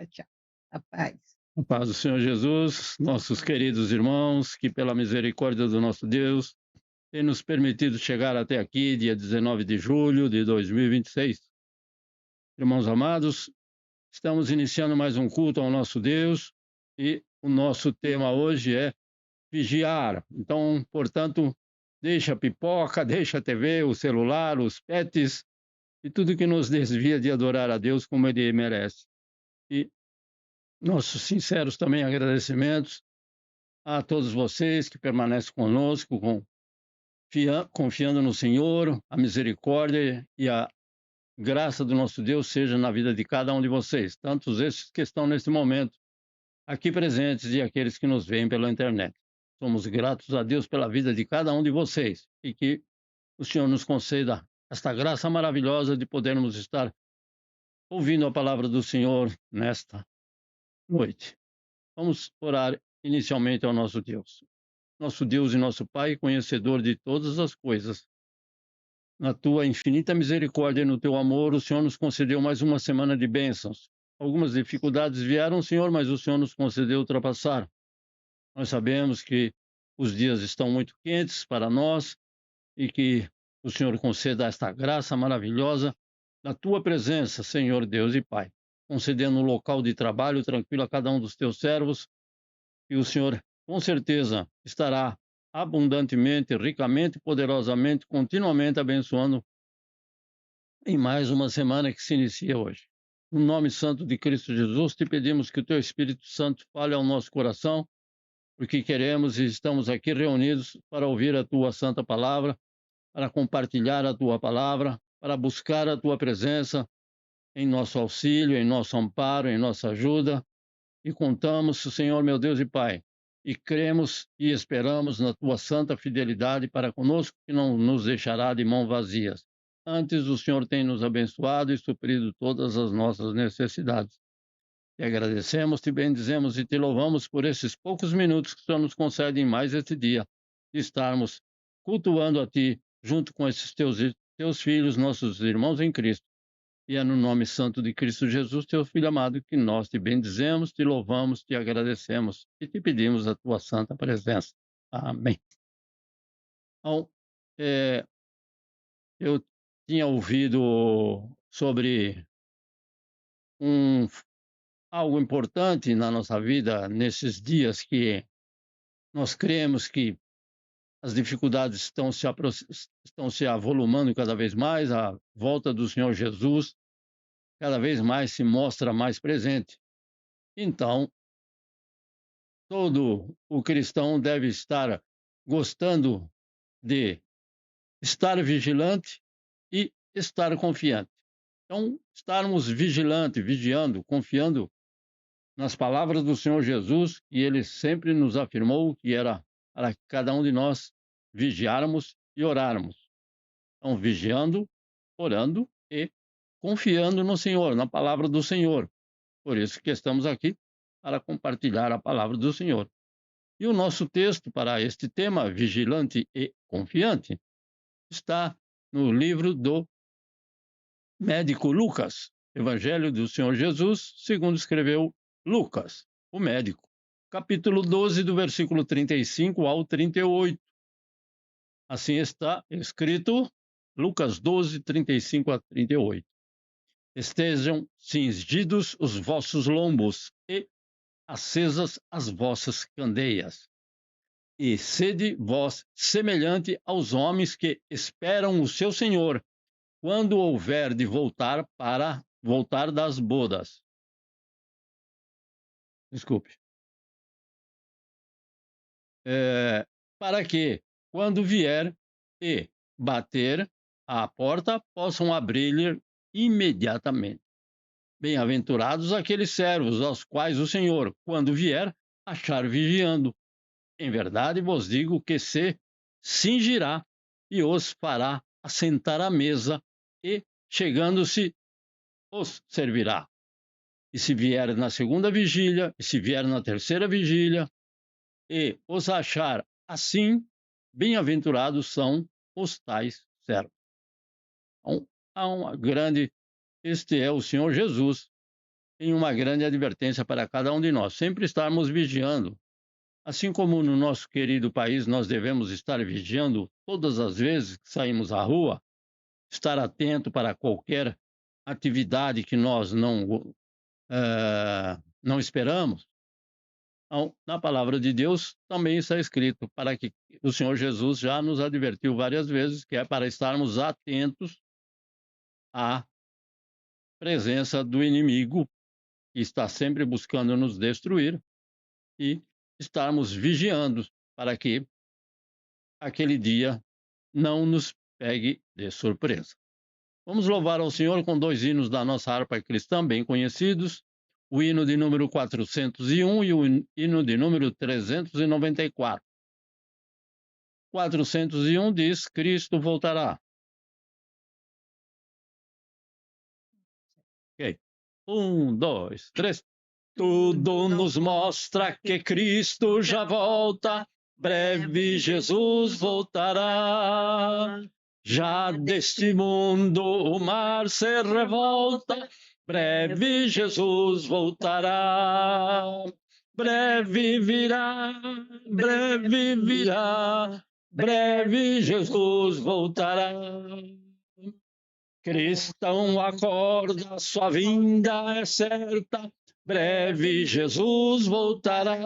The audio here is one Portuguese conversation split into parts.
Tchau, tchau. A paz. A paz do Senhor Jesus, nossos queridos irmãos, que pela misericórdia do nosso Deus, tem nos permitido chegar até aqui, dia 19 de julho de 2026. Irmãos amados, estamos iniciando mais um culto ao nosso Deus e o nosso tema hoje é vigiar. Então, portanto, deixa a pipoca, deixa a TV, o celular, os pets e tudo que nos desvia de adorar a Deus como Ele merece. E nossos sinceros também agradecimentos a todos vocês que permanecem conosco, confiando no Senhor, a misericórdia e a graça do nosso Deus seja na vida de cada um de vocês, tantos esses que estão nesse momento aqui presentes e aqueles que nos veem pela internet. Somos gratos a Deus pela vida de cada um de vocês e que o Senhor nos conceda esta graça maravilhosa de podermos estar ouvindo a palavra do Senhor nesta noite. Vamos orar inicialmente ao nosso Deus. Nosso Deus e nosso Pai, conhecedor de todas as coisas. Na tua infinita misericórdia e no teu amor, o Senhor nos concedeu mais uma semana de bênçãos. Algumas dificuldades vieram, Senhor, mas o Senhor nos concedeu ultrapassar. Nós sabemos que os dias estão muito quentes para nós e que o Senhor conceda esta graça maravilhosa da tua presença, Senhor Deus e Pai, concedendo um local de trabalho tranquilo a cada um dos teus servos, e o Senhor com certeza estará abundantemente, ricamente, poderosamente, continuamente abençoando em mais uma semana que se inicia hoje. No nome santo de Cristo Jesus, te pedimos que o teu Espírito Santo fale ao nosso coração, porque queremos e estamos aqui reunidos para ouvir a tua santa palavra, para compartilhar a tua palavra, para buscar a tua presença em nosso auxílio, em nosso amparo, em nossa ajuda. E contamos, Senhor, meu Deus e Pai, e cremos e esperamos na tua santa fidelidade para conosco, que não nos deixará de mãos vazias. Antes, o Senhor tem nos abençoado e suprido todas as nossas necessidades. Te agradecemos, te bendizemos e te louvamos por esses poucos minutos que o Senhor nos concede em mais este dia, de estarmos cultuando a Ti, junto com esses teus filhos, nossos irmãos em Cristo. E é no nome santo de Cristo Jesus, teu Filho amado, que nós te bendizemos, te louvamos, te agradecemos e te pedimos a tua santa presença. Amém. Então, eu tinha ouvido sobre um, algo importante na nossa vida nesses dias que nós cremos que as dificuldades estão se avolumando cada vez mais, a volta do Senhor Jesus cada vez mais se mostra mais presente. Então, todo o cristão deve estar gostando de estar vigilante e estar confiante. Então, estarmos vigilantes, vigiando, confiando nas palavras do Senhor Jesus, e ele sempre nos afirmou que era para cada um de nós vigiarmos e orarmos. Então, vigiando, orando e confiando no Senhor, na palavra do Senhor. Por isso que estamos aqui para compartilhar a palavra do Senhor. E o nosso texto para este tema, vigilante e confiante, está no livro do médico Lucas, Evangelho do Senhor Jesus, segundo escreveu Lucas, o médico, capítulo 12, do versículo 35 ao 38. Assim está escrito, Lucas 12, 35 a 38. Estejam cingidos os vossos lombos e acesas as vossas candeias. E sede vós semelhante aos homens que esperam o seu Senhor, quando houver de voltar das bodas. Desculpe. Para que, quando vier e bater à porta, possam abrir-lhe imediatamente. Bem-aventurados aqueles servos aos quais o Senhor, quando vier, achar vigiando. Em verdade vos digo que se cingirá e os fará assentar à mesa, e, chegando-se, os servirá. E se vier na segunda vigília, e se vier na terceira vigília, e os achar assim, bem-aventurados são os tais servos. Então, há uma grande... Este é o Senhor Jesus, tem uma grande advertência para cada um de nós, sempre estarmos vigiando. Assim como no nosso querido país nós devemos estar vigiando todas as vezes que saímos à rua, estar atento para qualquer atividade que nós não esperamos. Então, na palavra de Deus também está escrito para que o Senhor Jesus já nos advertiu várias vezes que é para estarmos atentos à presença do inimigo que está sempre buscando nos destruir e estarmos vigiando para que aquele dia não nos pegue de surpresa. Vamos louvar ao Senhor com 2 hinos da nossa harpa cristã bem conhecidos, o hino de número 401 e o hino de número 394. 401 diz: Cristo voltará. Ok. 1, 2, 3. Tudo nos mostra que Cristo já volta, breve Jesus voltará. Já deste mundo o mar se revolta, breve Jesus voltará. Breve virá, breve virá, breve Jesus voltará. Cristão, acorda, sua vinda é certa, breve Jesus voltará.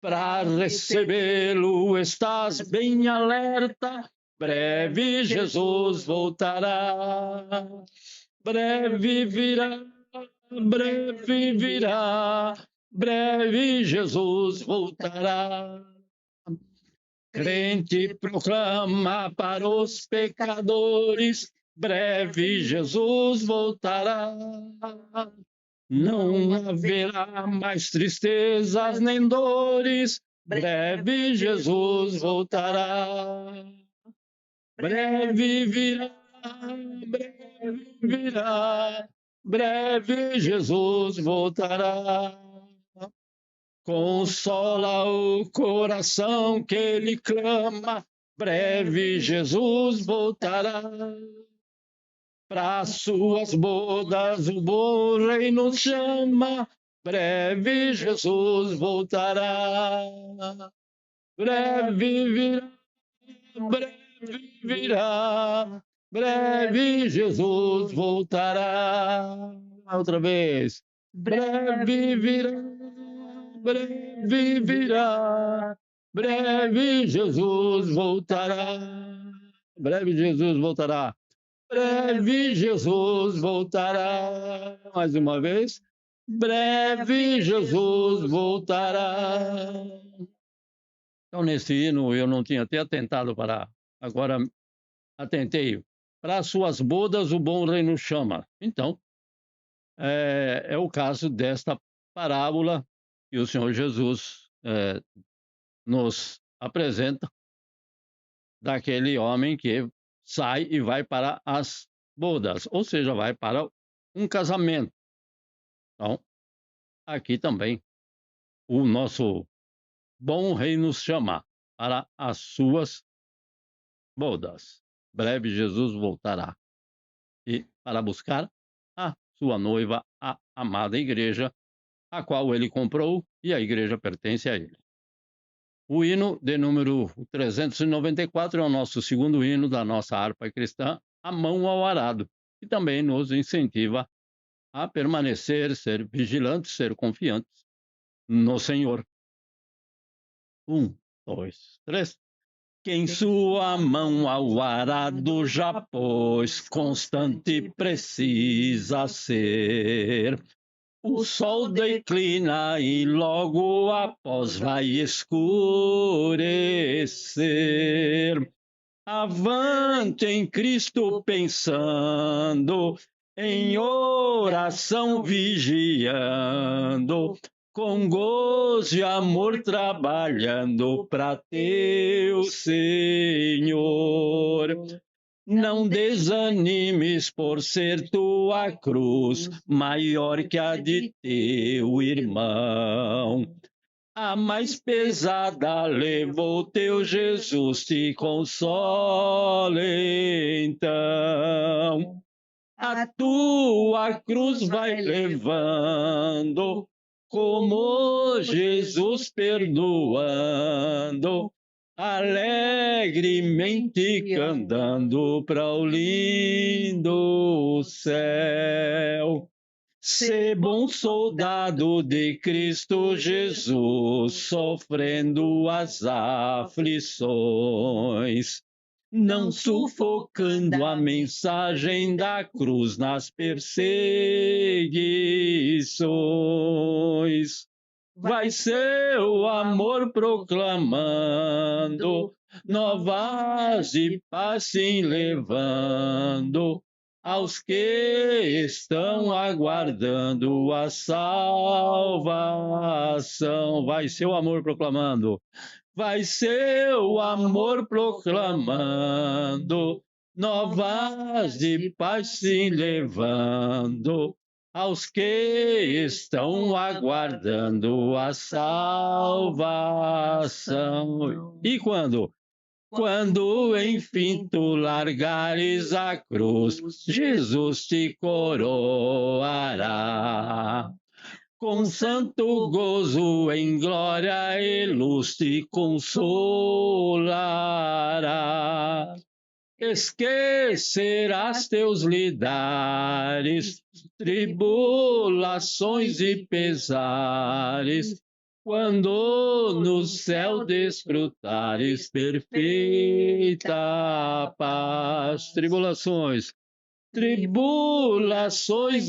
Para recebê-lo estás bem alerta, breve Jesus voltará. Breve virá, breve virá, breve Jesus voltará. Crente proclama para os pecadores, breve Jesus voltará. Não haverá mais tristezas nem dores, breve Jesus voltará. Breve virá, breve virá, breve Jesus voltará. Consola o coração que ele clama, breve Jesus voltará. Para suas bodas o bom rei nos chama, breve Jesus voltará. Breve virá, breve virá, breve Jesus voltará. Outra vez. Breve virá, breve virá, breve Jesus voltará. Breve Jesus voltará. Breve Jesus voltará. Mais uma vez. Breve Jesus voltará. Então, nesse hino, eu não tinha até atentado para... Agora, atentei. Para suas bodas, o bom rei nos chama. Então, é o caso desta parábola que o Senhor Jesus nos apresenta, daquele homem que sai e vai para as bodas, ou seja, vai para um casamento. Então, aqui também o nosso bom rei nos chama para as suas bodas. Breve Jesus voltará e para buscar a sua noiva, a amada igreja, a qual ele comprou, e a igreja pertence a ele. O hino de número 394 é o nosso segundo hino da nossa harpa cristã, A Mão ao Arado, que também nos incentiva a permanecer, ser vigilantes, ser confiantes no Senhor. 1, 2, 3. Quem sua mão ao arado já pôs, constante precisa ser. O sol declina e logo após vai escurecer. Avante em Cristo pensando, em oração vigiando, com gozo e amor trabalhando para teu Senhor. Não desanimes por ser tua cruz maior que a de teu irmão. A mais pesada levou teu Jesus, te console então. a tua cruz vai levando, como Jesus perdoando, alegremente cantando para o lindo céu. Sê bom soldado de Cristo Jesus, sofrendo as aflições, não sufocando a mensagem da cruz nas perseguições. Vai seu amor proclamando, novas de paz se levando, aos que estão aguardando a salvação. Vai seu amor proclamando, vai seu amor proclamando, novas de paz se levando, aos que estão aguardando a salvação. E quando? Quando enfim tu largares a cruz, Jesus te coroará. Com santo gozo em glória e luz te consolará. Esquecerás teus lidares, tribulações e pesares, quando no céu desfrutares perfeita paz. Tribulações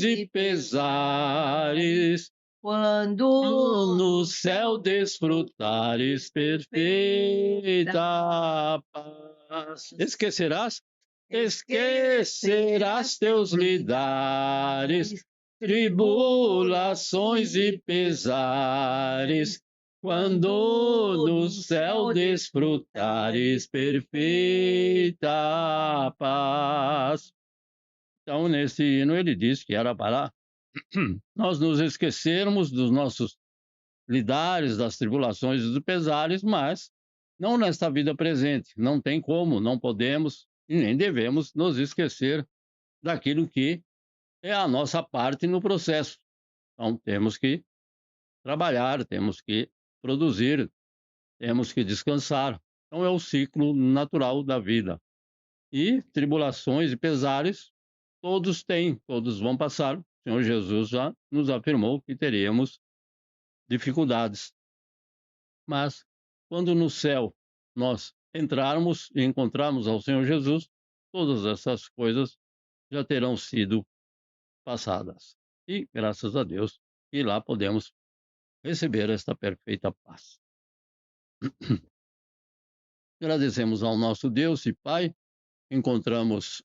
e pesares, quando no céu desfrutares perfeita paz. Esquecerás teus lidares, tribulações e pesares, quando no céu desfrutares perfeita paz. Então, nesse hino, ele diz que era para nós nos esquecermos dos nossos lidares, das tribulações e dos pesares, mas não nesta vida presente. Não tem como, não podemos e nem devemos nos esquecer daquilo que é a nossa parte no processo. Então, temos que trabalhar, temos que produzir, temos que descansar. Então, é o ciclo natural da vida. E tribulações e pesares, todos têm, todos vão passar. O Senhor Jesus já nos afirmou que teríamos dificuldades. Mas, quando no céu nós entrarmos e encontrarmos ao Senhor Jesus, todas essas coisas já terão sido passadas. E, graças a Deus, e lá podemos receber esta perfeita paz. Agradecemos ao nosso Deus e Pai. Encontramos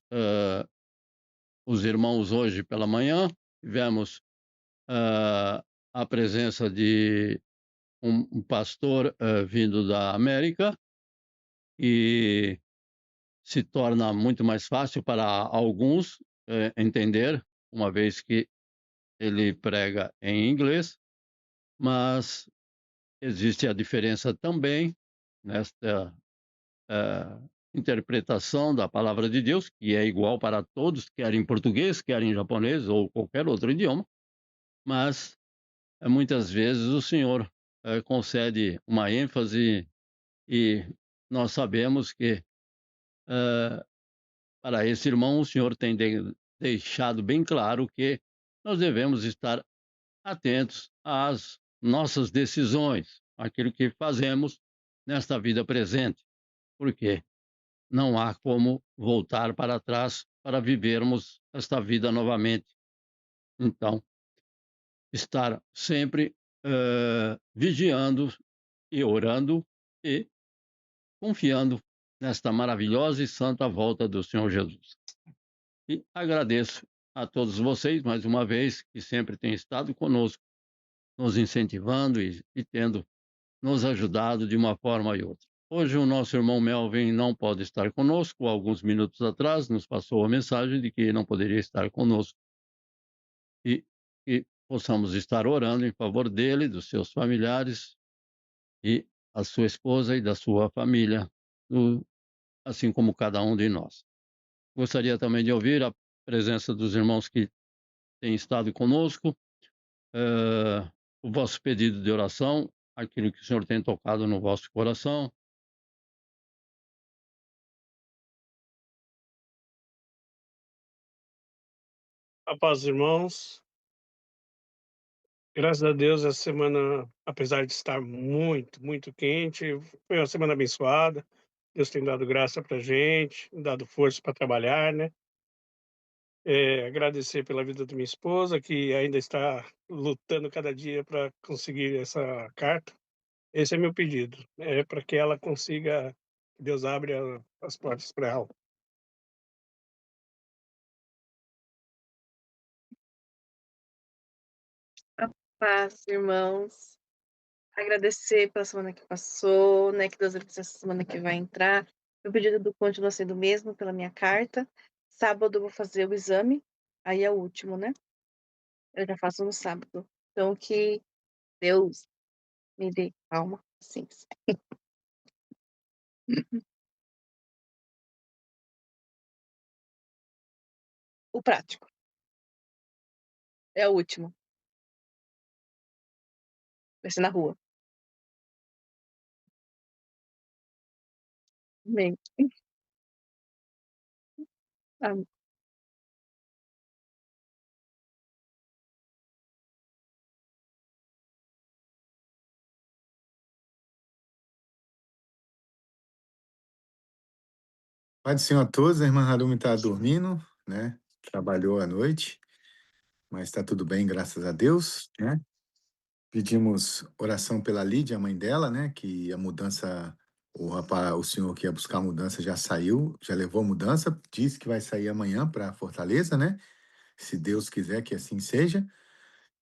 os irmãos hoje pela manhã. Tivemos a presença de um pastor vindo da América, e se torna muito mais fácil para alguns entender, uma vez que ele prega em inglês, mas existe a diferença também nesta interpretação da palavra de Deus, que é igual para todos, quer em português, quer em japonês ou qualquer outro idioma, mas muitas vezes o Senhor concede uma ênfase, e nós sabemos que para esse irmão o Senhor tem deixado bem claro que nós devemos estar atentos às nossas decisões, aquilo que fazemos nesta vida presente, porque não há como voltar para trás para vivermos esta vida novamente. Então, estar sempre vigiando e orando e confiando nesta maravilhosa e santa volta do Senhor Jesus. E agradeço a todos vocês, mais uma vez, que sempre têm estado conosco, nos incentivando e tendo nos ajudado de uma forma ou outra. Hoje o nosso irmão Melvin não pode estar conosco. Alguns minutos atrás nos passou a mensagem de que não poderia estar conosco. E possamos estar orando em favor dele, dos seus familiares e a sua esposa e da sua família, assim como cada um de nós. Gostaria também de ouvir a presença dos irmãos que têm estado conosco, o vosso pedido de oração, aquilo que o Senhor tem tocado no vosso coração. A paz, irmãos. Graças a Deus, essa semana, apesar de estar muito, muito quente, foi uma semana abençoada. Deus tem dado graça pra gente, dado força para trabalhar, né. Agradecer pela vida da minha esposa, que ainda está lutando cada dia para conseguir essa carta. Esse é meu pedido, para que ela consiga, que Deus abra as portas para ela. A paz, irmãos. Agradecer pela semana que passou, né, que Deus abençoe essa semana que vai entrar. Meu pedido continua sendo o mesmo pela minha carta. Sábado eu vou fazer o exame, aí é o último, né? Eu já faço no sábado. Então que Deus me dê calma, paciência. O prático. É o último. Vai ser na rua. Amém. Amém. Pai do Senhor a todos, a irmã Harumi está dormindo, né? Trabalhou à noite, mas está tudo bem, graças a Deus, né? Pedimos oração pela Lídia, a mãe dela, né? Que a mudança, o senhor que ia buscar a mudança já saiu, já levou a mudança, disse que vai sair amanhã para Fortaleza, né? Se Deus quiser que assim seja.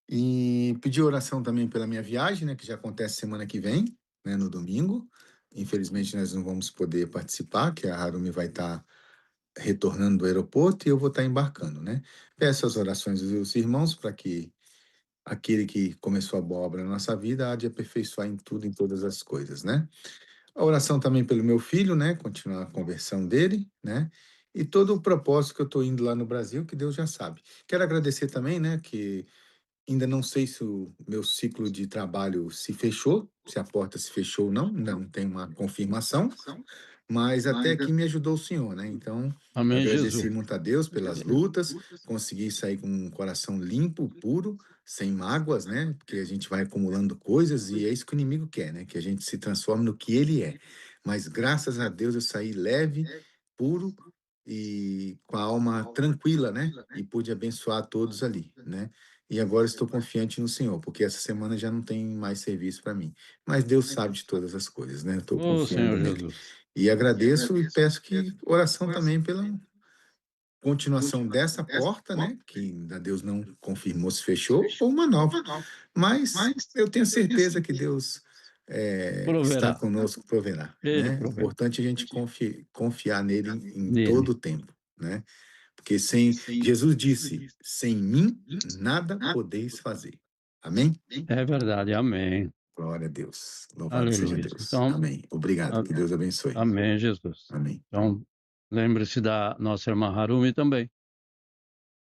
E pedir oração também pela minha viagem, né? Que já acontece semana que vem, né? No domingo. Infelizmente nós não vamos poder participar, que a Harumi vai estar retornando do aeroporto e eu vou estar embarcando, né? Peço as orações dos irmãos para que aquele que começou a boa obra na nossa vida há de aperfeiçoar em tudo, em todas as coisas, né? A oração também pelo meu filho, né? Continuar a conversão dele, né? E todo o propósito que eu estou indo lá no Brasil, que Deus já sabe. Quero agradecer também, né? Que ainda não sei se o meu ciclo de trabalho se fechou, se a porta se fechou ou não, ainda não tem uma confirmação, mas até aqui me ajudou o Senhor, né? Então, Amém, agradeci Jesus. muito a Deus pelas lutas, consegui sair com um coração limpo, puro, sem mágoas, né? Porque a gente vai acumulando coisas e é isso que o inimigo quer, né? Que a gente se transforme no que ele é. Mas graças a Deus eu saí leve, puro e com a alma tranquila, né? E pude abençoar todos ali, né? E agora estou confiante no Senhor, porque essa semana já não tem mais serviço para mim. Mas Deus sabe de todas as coisas, né? Eu estou Ô, confiando Senhor nele. Jesus. E agradeço e peço que oração também pela continuação dessa porta, né? Que ainda Deus não confirmou se fechou, ou uma nova. Mas eu tenho certeza que Deus está Proverá. conosco, proverá, Ele né? proverá. Importante a gente confiar nele em todo Nele. o tempo, né? Porque sem Jesus disse, sem mim nada podeis fazer. Amém? É verdade. Amém. Glória a Deus. Louvado seja Aleluia. Deus. Então, Amém. Obrigado. a- Que Deus abençoe. amém, Jesus. Amém. Então, lembre-se da nossa irmã Harumi também.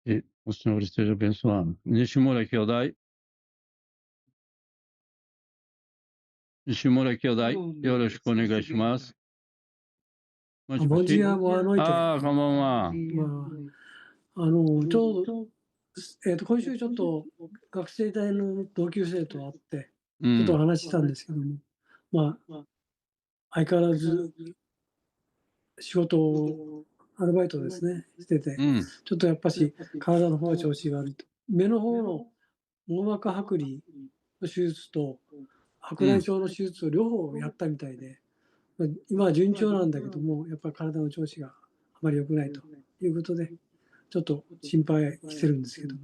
Que o Senhor esteja abençoando. Nishimura Kyodai. Nishimura Kyodai. Yoroshiku onegai shimasu. もしもし。ボンジアもノイテ、ああ、こんばんは。ちょうど、今週ちょっと学生時代の同級生と会って、うちょっとおん。話ししたんですけども、まあ、相変わらず仕事を、アルバイトですね、してて、うん。ちょっとやっぱし体の方が調子が悪いと。目の方の網膜剥離の手術と白内障の手術を両方やったみたいで、今は順調なんだけども、やっぱり体の調子があまり良くないということで、ちょっと心配してるんですけども。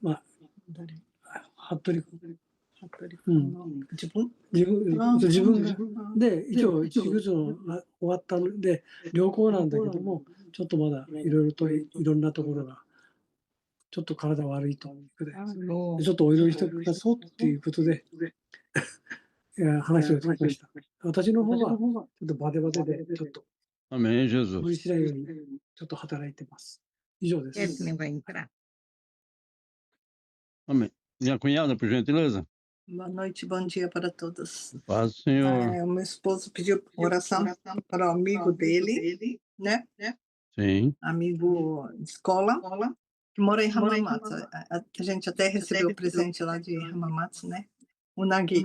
まあ、服部君。自分が。で、一応手術の終わったので、良好なんだけども、ちょっとまだいろいろといろんなところが、ちょっと体悪いということで、ちょっとお祈りしてくださいっていうことで、話をしてきました。私の方はちょっとバテバテで、ちょっと Amém, 無理 Jesus. しないようにちょっと働いてます。以上で Ele す。 também vai entrar. Amém. Minha cunhada, por gentileza. Boa noite, bom dia para todos. Paz do Senhor. O meu esposo pediu oração para o amigo dele, né? Sim. Amigo de escola, que mora em Hamamatsu. A gente até recebeu o presente lá de Hamamatsu, né? O Nagi. O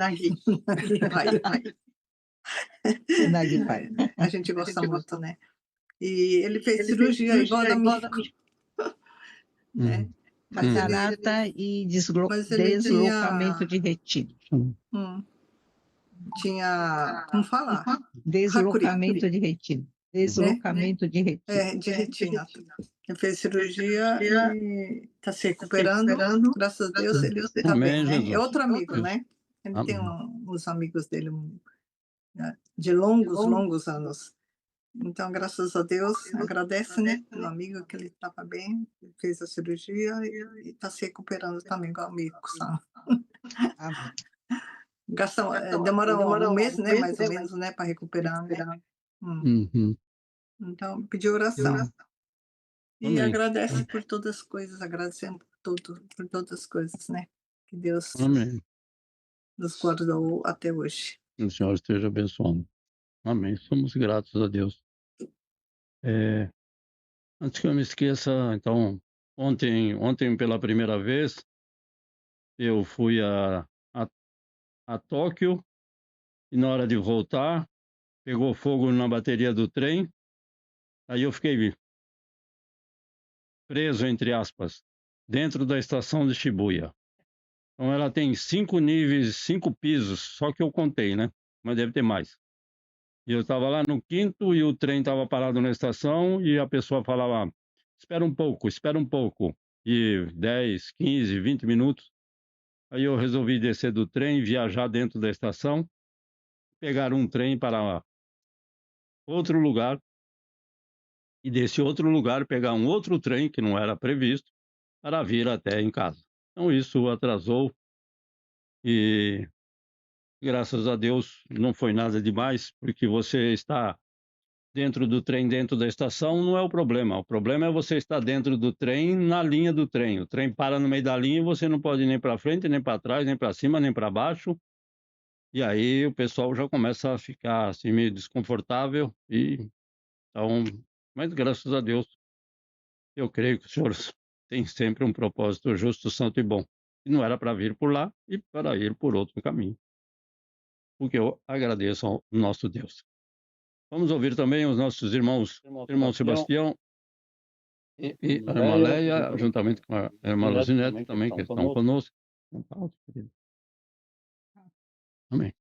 Nagi pai. A gente gosta muito, né? E ele fez cirurgia igual da minha, né? Mas ele, Catarata e mas ele deslocamento de retina. tinha, como fala? Deslocamento de retina. Deslocamento de retina. É, de retina. Ele fez cirurgia e está se recuperando. Graças a Deus, ele está Amém, bem, né? Jesus. É outro amigo, né? Ele tem uns amigos dele né, de longos anos. Então, graças a Deus, agradece, né? Pelo amigo que ele estava bem, fez a cirurgia e está se recuperando também, igual o amigo, sabe? Amém. Demora um mês, né? Mais ou menos, né? Para recuperar, né? Uhum. Então, pedi oração. E Amém. agradece por todas as coisas, agradecemos por todas as coisas, né? Que Deus Amém. nos guardou até hoje. Que o Senhor esteja abençoando. Amém. Somos gratos a Deus. Antes que eu me esqueça, então, ontem pela primeira vez, eu fui a Tóquio e na hora de voltar, pegou fogo na bateria do trem, aí eu fiquei preso, entre aspas, dentro da estação de Shibuya. Então ela tem 5 níveis, 5 pisos, só que eu contei, né? Mas deve ter mais. E eu estava lá no 5º e o trem estava parado na estação e a pessoa falava, espera um pouco. E 10, 15, 20 minutos. Aí eu resolvi descer do trem, viajar dentro da estação, pegar um trem para outro lugar e desse outro lugar pegar um outro trem que não era previsto para vir até em casa. Então isso atrasou e graças a Deus não foi nada demais, porque você está dentro do trem, dentro da estação, não é o problema. O problema é você estar dentro do trem, na linha do trem. O trem para no meio da linha e você não pode ir nem para frente, nem para trás, nem para cima, nem para baixo. E aí o pessoal já começa a ficar assim meio desconfortável então, mas graças a Deus, eu creio que o Senhor tem sempre um propósito justo, santo e bom. E não era para vir por lá e para ir por outro caminho. Porque eu agradeço ao nosso Deus. Vamos ouvir também os nossos irmãos, irmão Sebastião e a irmã Leia, juntamente com a irmã Luzinete também, que estão conosco. Amém.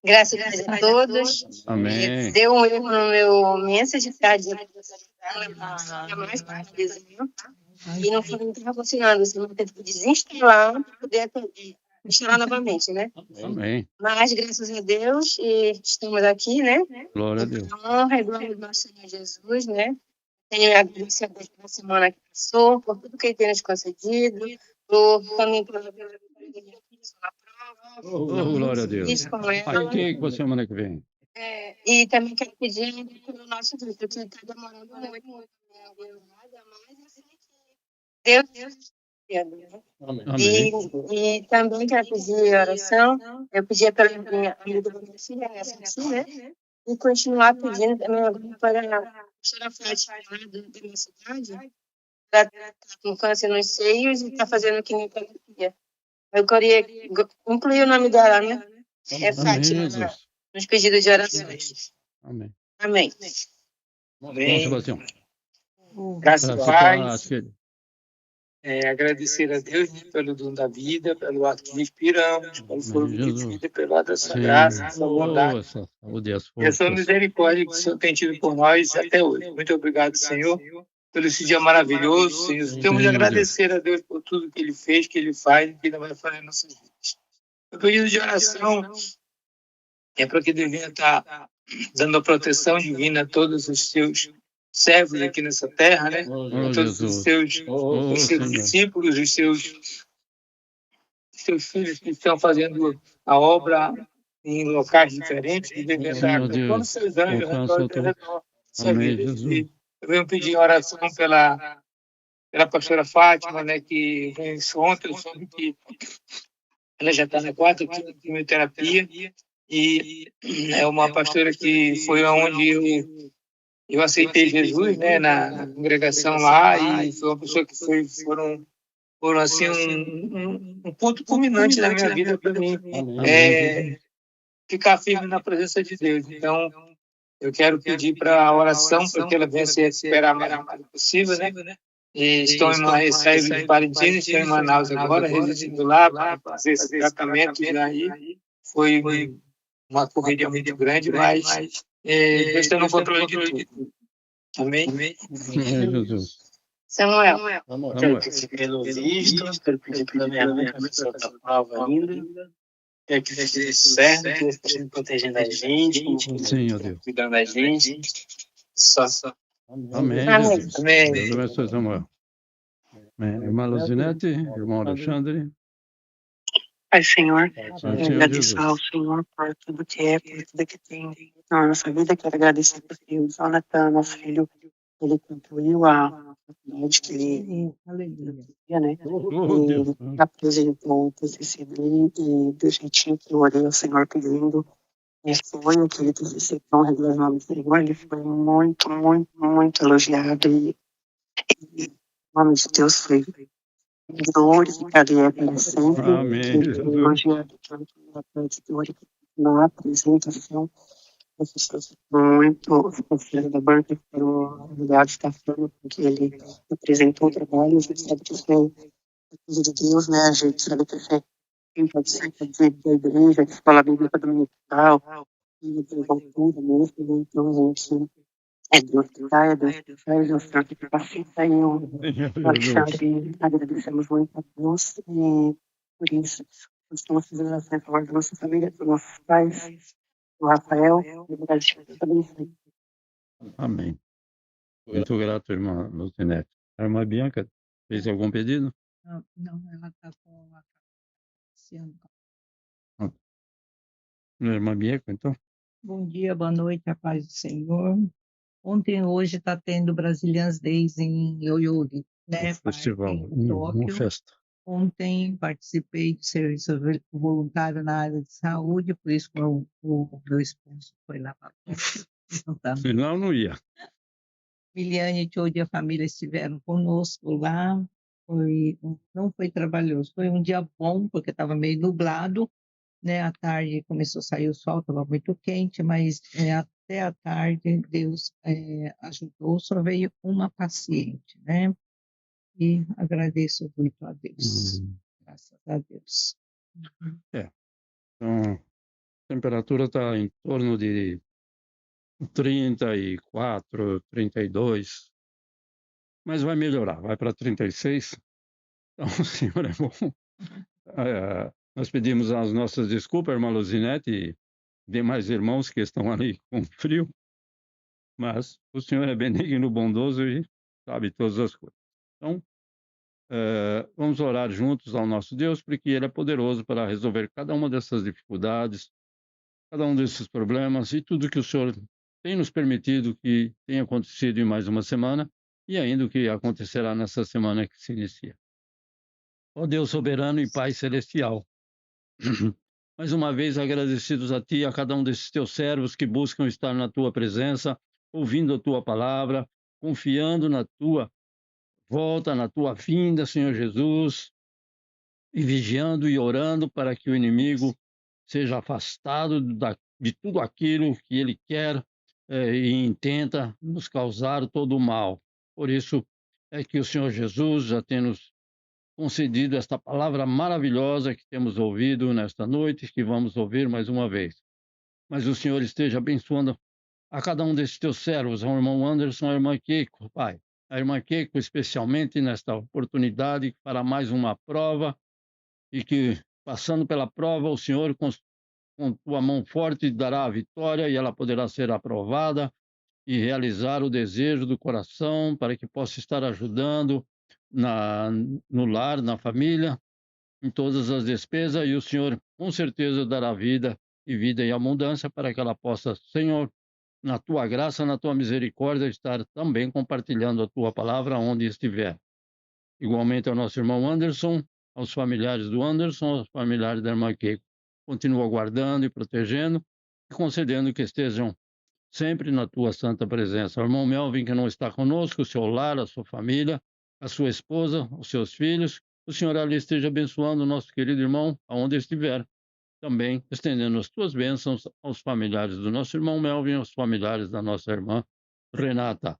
Graças a todos. Amém. Deu um erro no meu message tarde e não estava funcionando. Você não teve que desinstalar para poder instalar novamente, né? Amém. Mas graças a Deus estamos aqui, né? Glória a Deus. A honra e glória do nosso Senhor Jesus, né? Tenho a agradecer a Deus pela semana que passou, por tudo que Ele tem nos concedido, também pela vida da minha filha na prova. Glória a Deus. Isso com ela. Aqui com a semana que vem. E também quero pedir pelo nosso Deus, porque está demorando muito, mas eu sei que Deus Amém. e também quero pedir oração. Eu pedi pela minha amiga da minha filha, né? E continuar pedindo também para a senhora Fátima da minha cidade. Ela está com câncer nos seios e está fazendo quimioterapia. Eu queria incluir o nome dela, né? É Fátima, nos pedidos de orações. Amém. Amém. Amém. Sebastião. Graças a Deus. Agradecer a Deus, né, pelo dom da vida, pelo ato que respiramos, pelo fogo de vida, pelo ato da sua graça, da sua bondade e a sua misericórdia que o Senhor tem tido por nós até hoje. Muito obrigado, Senhor, pelo esse dia maravilhoso, Senhor. Temos de agradecer a Deus por tudo que Ele fez, que Ele faz e que Ele vai fazer em nossas vidas. O pedido de oração é para que Deus venha estar dando a proteção divina a todos os seus servos aqui nessa terra, né? Todos os seus discípulos, os seus filhos que estão fazendo a obra em locais diferentes, que devia estar Senhor contando Deus, seus anjos ao alcança redor da sua Amém, vida. Jesus. Eu venho pedir oração pela pastora Fátima, né, que veio ontem, eu soube que ela já está na 4ª quimioterapia, e é uma pastora que foi onde eu aceitei Jesus, né, na congregação lá, e foi uma pessoa que foram assim, um ponto culminante na minha vida para mim, ficar firme na presença de Deus. Então, eu quero pedir para a oração para que ela venha se recuperar o mais rápido possível, né? E saíram de Palestina, estão em Manaus agora, residindo lá, para fazer esse tratamento. E aí foi uma corrida muito grande, mas Deus está no controle de tudo. Amém? Amém, Jesus. Samuel, Quero pedir pelo visto, quero pedir pela minha mãe, que precisa da prova ainda. Quero que seja certo, que Deus esteja protegendo a gente, Senhor Deus. cuidando da gente. Só. Amém, Jesus. Deus abençoe, Samuel. Amém. Irmã Luzinete, irmão Alexandre. Pai, Senhor, Senhor agradeço ao Senhor por tudo que é, por tudo que tem na nossa vida. Quero agradecer por o Jonathan, nosso filho, ele concluiu a faculdade que ele queria, né? Ele apresentou o TCC dele e do jeitinho que eu orei ao Senhor pedindo. E foi aquele TCC tão regular no Senhor, ele foi muito, muito, muito elogiado e o nome de Deus foi glorificado e é sempre elogiado tanto na parte teórica na apresentação. As pessoas muito, os professores da banca foram orgulhados da forma com que ele apresentou o trabalho. A gente sabe que isso é coisa de Deus, né? A gente sabe que isso é quem participa da igreja, de escola bíblica dominical, e de altura mesmo, né? Então a gente é Deus que dá, é Deus que faz, é o Senhor que capacita, e o Alexandre, agradecemos muito a Deus e por isso estamos fazendo oração a favor da nossa família, dos nossos pais, do Rafael e do Brasil. Amém. Muito grato, irmã Luzinete. A irmã Bianca fez algum pedido? Não, ela está com a Luciano. Irmã Bianca, então? Bom dia, boa noite, a paz do Senhor. Ontem e hoje está tendo Brazilians Days em Yoyogi, né? Festival, em uma Tóquio. festa. Ontem participei de serviço voluntário na área de saúde, por isso o meu esposo foi lá para Senão não ia. Miliane e Jody, a família estiveram conosco lá. Não foi trabalhoso, foi um dia bom, porque estava meio nublado, né? À tarde começou a sair o sol, estava muito quente, mas até à tarde Deus ajudou, só veio uma paciente, né? E agradeço muito a Deus. Graças a Deus. Então, a temperatura está em torno de 34, 32, mas vai melhorar, vai para 36. Então, o Senhor é bom. Nós pedimos as nossas desculpas, irmã Luzinete, e demais irmãos que estão ali com frio, mas o Senhor é benigno, bondoso e sabe todas as coisas. Então, vamos orar juntos ao nosso Deus, porque Ele é poderoso para resolver cada uma dessas dificuldades, cada um desses problemas e tudo que o Senhor tem nos permitido que tenha acontecido em mais uma semana e ainda o que acontecerá nessa semana que se inicia. Ó Deus soberano e Pai celestial, mais uma vez agradecidos a Ti e a cada um desses Teus servos que buscam estar na Tua presença, ouvindo a Tua palavra, confiando na Tua volta, na Tua vinda, Senhor Jesus, e vigiando e orando para que o inimigo seja afastado de tudo aquilo que ele quer e intenta nos causar todo o mal. Por isso é que o Senhor Jesus já tem nos concedido esta palavra maravilhosa que temos ouvido nesta noite, que vamos ouvir mais uma vez. Mas o Senhor esteja abençoando a cada um desses teus servos, ao irmão Anderson, à irmã Keiko, Pai. A irmã Keiko, especialmente nesta oportunidade, para mais uma prova, e que, passando pela prova, o Senhor, com tua mão forte, dará a vitória e ela poderá ser aprovada e realizar o desejo do coração para que possa estar ajudando no lar, na família, em todas as despesas, e o Senhor com certeza dará vida e vida em abundância, para que ela possa, Senhor, na tua graça, na tua misericórdia, estar também compartilhando a tua palavra onde estiver. Igualmente ao nosso irmão Anderson, aos familiares do Anderson, aos familiares da irmã Keiko. Continua guardando e protegendo e concedendo que estejam sempre na tua santa presença. O irmão Melvin, que não está conosco, o seu lar, a sua família, a sua esposa, os seus filhos, o Senhor ali esteja abençoando o nosso querido irmão, aonde estiver. Também estendendo as tuas bênçãos aos familiares do nosso irmão Melvin, aos familiares da nossa irmã Renata.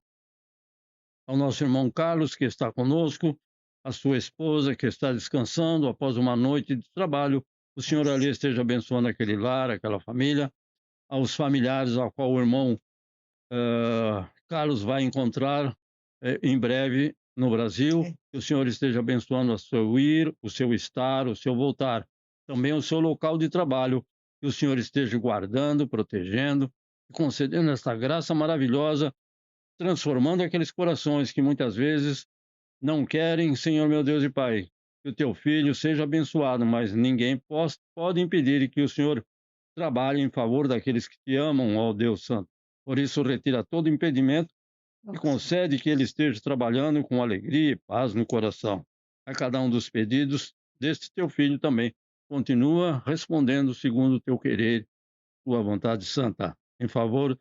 Ao nosso irmão Carlos, que está conosco, a sua esposa, que está descansando após uma noite de trabalho, o Senhor ali esteja abençoando aquele lar, aquela família, aos familiares ao qual o irmão Carlos vai encontrar em breve no Brasil, que o Senhor esteja abençoando o seu ir, o seu estar, o seu voltar, também o seu local de trabalho, que o Senhor esteja guardando, protegendo e concedendo esta graça maravilhosa, transformando aqueles corações que muitas vezes não querem, Senhor meu Deus e Pai, que o teu filho seja abençoado, mas ninguém pode impedir que o Senhor trabalhe em favor daqueles que te amam, ó Deus Santo. Por isso, retira todo impedimento e concede que ele esteja trabalhando com alegria e paz no coração. A cada um dos pedidos deste teu filho também, continua respondendo segundo o teu querer, tua vontade santa, em favor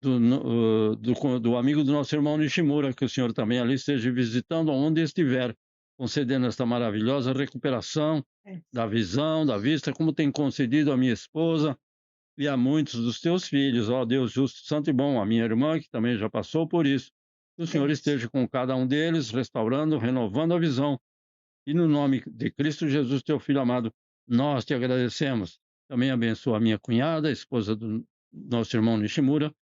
do amigo do nosso irmão Nishimura, que o Senhor também ali esteja visitando onde estiver, concedendo esta maravilhosa recuperação da visão, da vista, como tem concedido a minha esposa e a muitos dos teus filhos, ó Deus justo, santo e bom, a minha irmã, que também já passou por isso. Que o Senhor esteja com cada um deles, restaurando, renovando a visão. E no nome de Cristo Jesus, teu Filho amado, nós te agradecemos. Também abençoa a minha cunhada, a esposa do nosso irmão Nishimura,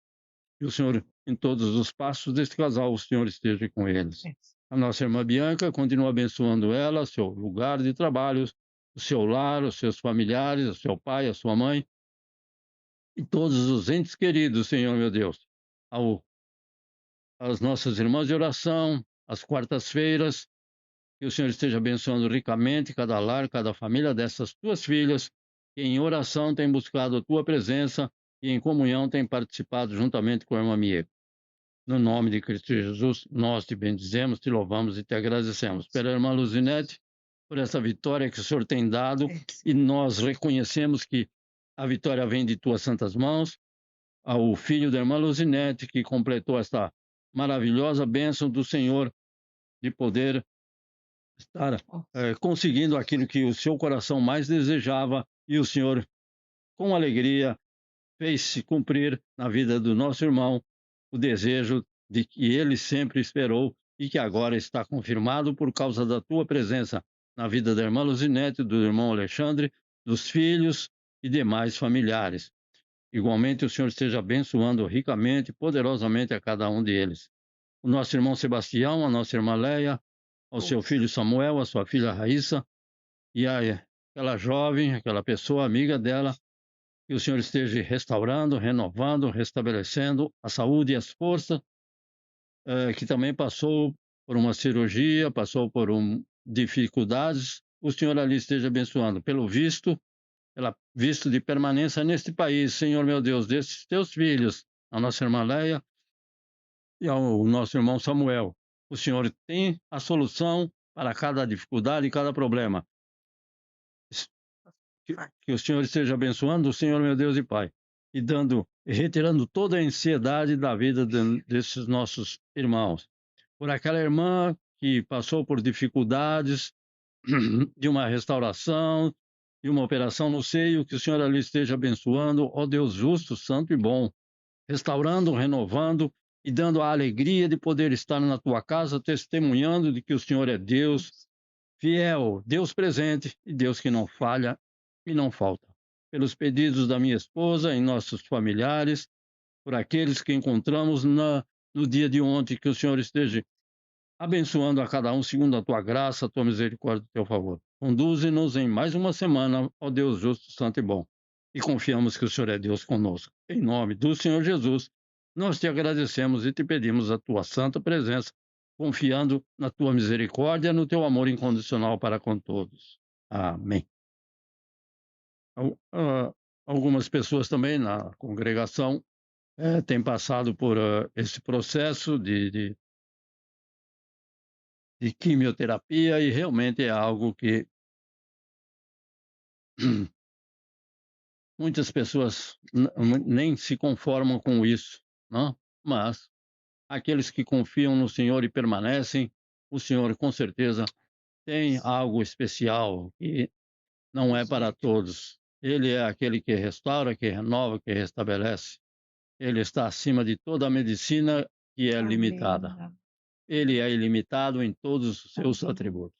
e o Senhor, em todos os passos deste casal, o Senhor esteja com eles. A nossa irmã Bianca, continua abençoando ela, seu lugar de trabalho, o seu lar, os seus familiares, o seu pai, a sua mãe, e todos os entes queridos, Senhor meu Deus. As nossas irmãs de oração, às quartas-feiras, que o Senhor esteja abençoando ricamente cada lar, cada família dessas tuas filhas, que em oração tem buscado a tua presença e em comunhão tem participado juntamente com a irmã Mieko. No nome de Cristo Jesus, nós te bendizemos, te louvamos e te agradecemos. Pela irmã Luzinete, por essa vitória que o Senhor tem dado, e nós reconhecemos que a vitória vem de tuas santas mãos, ao filho da irmã Luzinete, que completou esta maravilhosa bênção do Senhor de poder estar conseguindo aquilo que o seu coração mais desejava, e o Senhor, com alegria, fez-se cumprir na vida do nosso irmão o desejo de que ele sempre esperou e que agora está confirmado por causa da tua presença na vida da irmã Luzinete, do irmão Alexandre, dos filhos e demais familiares. Igualmente, o Senhor esteja abençoando ricamente e poderosamente a cada um deles. O nosso irmão Sebastião, a nossa irmã Leia, ao seu filho Samuel, a sua filha Raíssa, e aquela jovem, aquela pessoa amiga dela, que o Senhor esteja restaurando, renovando, restabelecendo a saúde e as forças, que também passou por uma cirurgia, passou por dificuldades, o Senhor ali esteja abençoando, pelo visto de permanência neste país, Senhor meu Deus, desses teus filhos, a nossa irmã Leia e ao nosso irmão Samuel. O Senhor tem a solução para cada dificuldade e cada problema. Que o Senhor esteja abençoando, o Senhor meu Deus e Pai, e retirando toda a ansiedade da vida desses nossos irmãos. Por aquela irmã que passou por dificuldades de uma restauração, de uma operação no seio, que o Senhor ali esteja abençoando, ó Deus justo, santo e bom, restaurando, renovando e dando a alegria de poder estar na tua casa, testemunhando de que o Senhor é Deus fiel, Deus presente e Deus que não falha e não falta. Pelos pedidos da minha esposa e nossos familiares, por aqueles que encontramos no dia de ontem, que o Senhor esteja abençoando a cada um segundo a tua graça, a tua misericórdia e o teu favor. Conduze-nos em mais uma semana, ó Deus justo, santo e bom. E confiamos que o Senhor é Deus conosco. Em nome do Senhor Jesus, nós te agradecemos e te pedimos a tua santa presença, confiando na tua misericórdia, no teu amor incondicional para com todos. Amém. algumas pessoas também na congregação têm passado por esse processo de quimioterapia e realmente é algo que muitas pessoas nem se conformam com isso, não? Mas aqueles que confiam no Senhor e permanecem, o Senhor com certeza tem algo especial que não é para todos. Ele é aquele que restaura, que renova, que restabelece. Ele está acima de toda a medicina que é limitada. Ele é ilimitado em todos os seus atributos.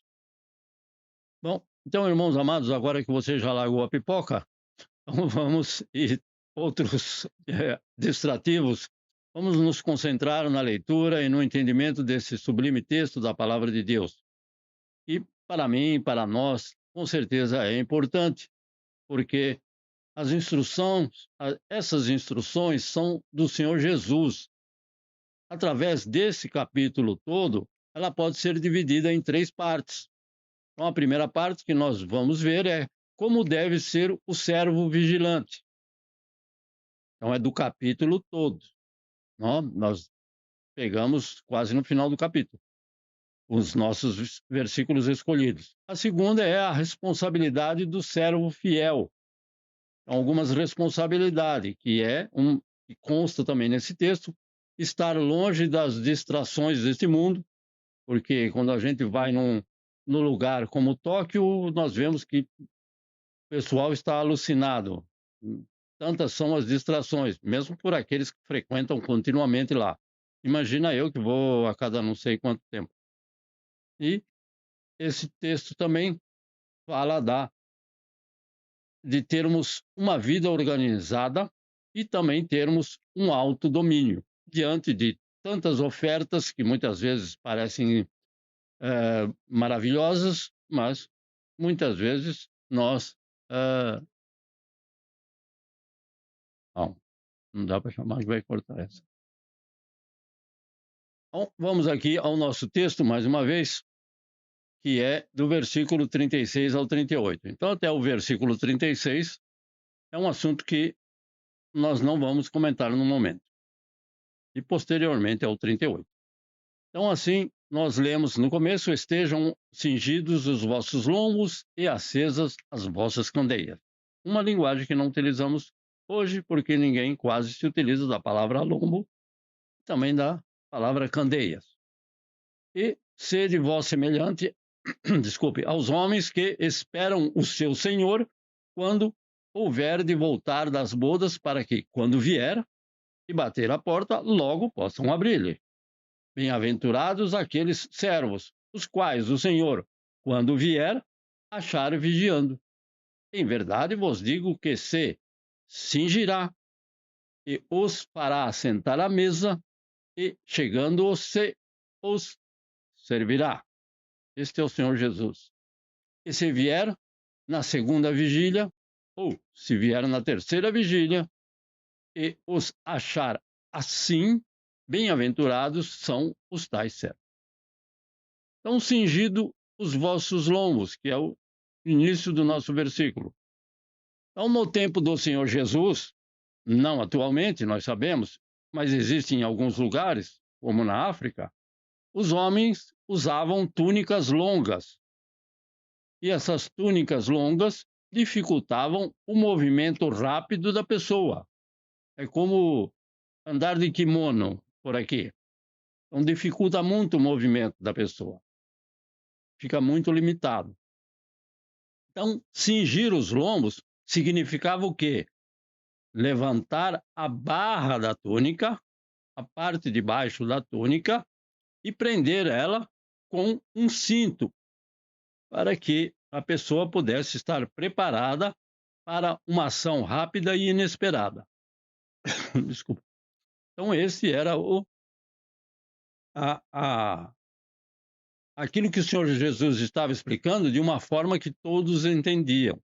Bom, então, irmãos amados, agora que você já largou a pipoca, vamos e outros distrativos, vamos nos concentrar na leitura e no entendimento desse sublime texto da palavra de Deus. E para mim, para nós, com certeza é importante, porque essas instruções são do Senhor Jesus. Através desse capítulo todo, ela pode ser dividida em 3 partes. Então, a primeira parte que nós vamos ver é como deve ser o servo vigilante. Então, é do capítulo todo. Nós pegamos quase no final do capítulo os nossos versículos escolhidos. A segunda é a responsabilidade do servo fiel. Então, algumas responsabilidades, que consta também nesse texto, estar longe das distrações deste mundo, porque quando a gente vai num lugar como Tóquio, nós vemos que o pessoal está alucinado. Tantas são as distrações, mesmo por aqueles que frequentam continuamente lá. Imagina eu que vou a cada não sei quanto tempo. E esse texto também fala de termos uma vida organizada e também termos um autodomínio diante de tantas ofertas que muitas vezes parecem maravilhosas, mas muitas vezes nós não dá para chamar que vai cortar essa. Então, vamos aqui ao nosso texto mais uma vez, que é do versículo 36 ao 38. Então, até o versículo 36 é um assunto que nós não vamos comentar no momento. E posteriormente ao 38. Então, assim, nós lemos no começo: estejam cingidos os vossos lombos e acesas as vossas candeias. Uma linguagem que não utilizamos hoje, porque ninguém quase se utiliza da palavra lombo, também da palavra candeias. E sede vós semelhante, desculpe, aos homens que esperam o seu Senhor quando houver de voltar das bodas, para que, quando vier e bater a porta, logo possam abrir-lhe. Bem-aventurados aqueles servos, os quais o Senhor, quando vier, achar vigiando. Em verdade vos digo que se cingirá e os fará assentar à mesa, e chegando se os servirá. Este é o Senhor Jesus. E se vier na segunda vigília, ou se vier na terceira vigília, e os achar assim, bem-aventurados são os tais servos. Então, cingido os vossos lombos, que é o início do nosso versículo. Então, no tempo do Senhor Jesus, não atualmente, nós sabemos, mas existem em alguns lugares, como na África, os homens usavam túnicas longas. E essas túnicas longas dificultavam o movimento rápido da pessoa. É como andar de kimono por aqui. Então, dificulta muito o movimento da pessoa. Fica muito limitado. Então, cingir os lombos significava o quê? Levantar a barra da túnica, a parte de baixo da túnica, e prender ela com um cinto, para que a pessoa pudesse estar preparada para uma ação rápida e inesperada. Desculpa. Então, esse era aquilo que o Senhor Jesus estava explicando de uma forma que todos entendiam.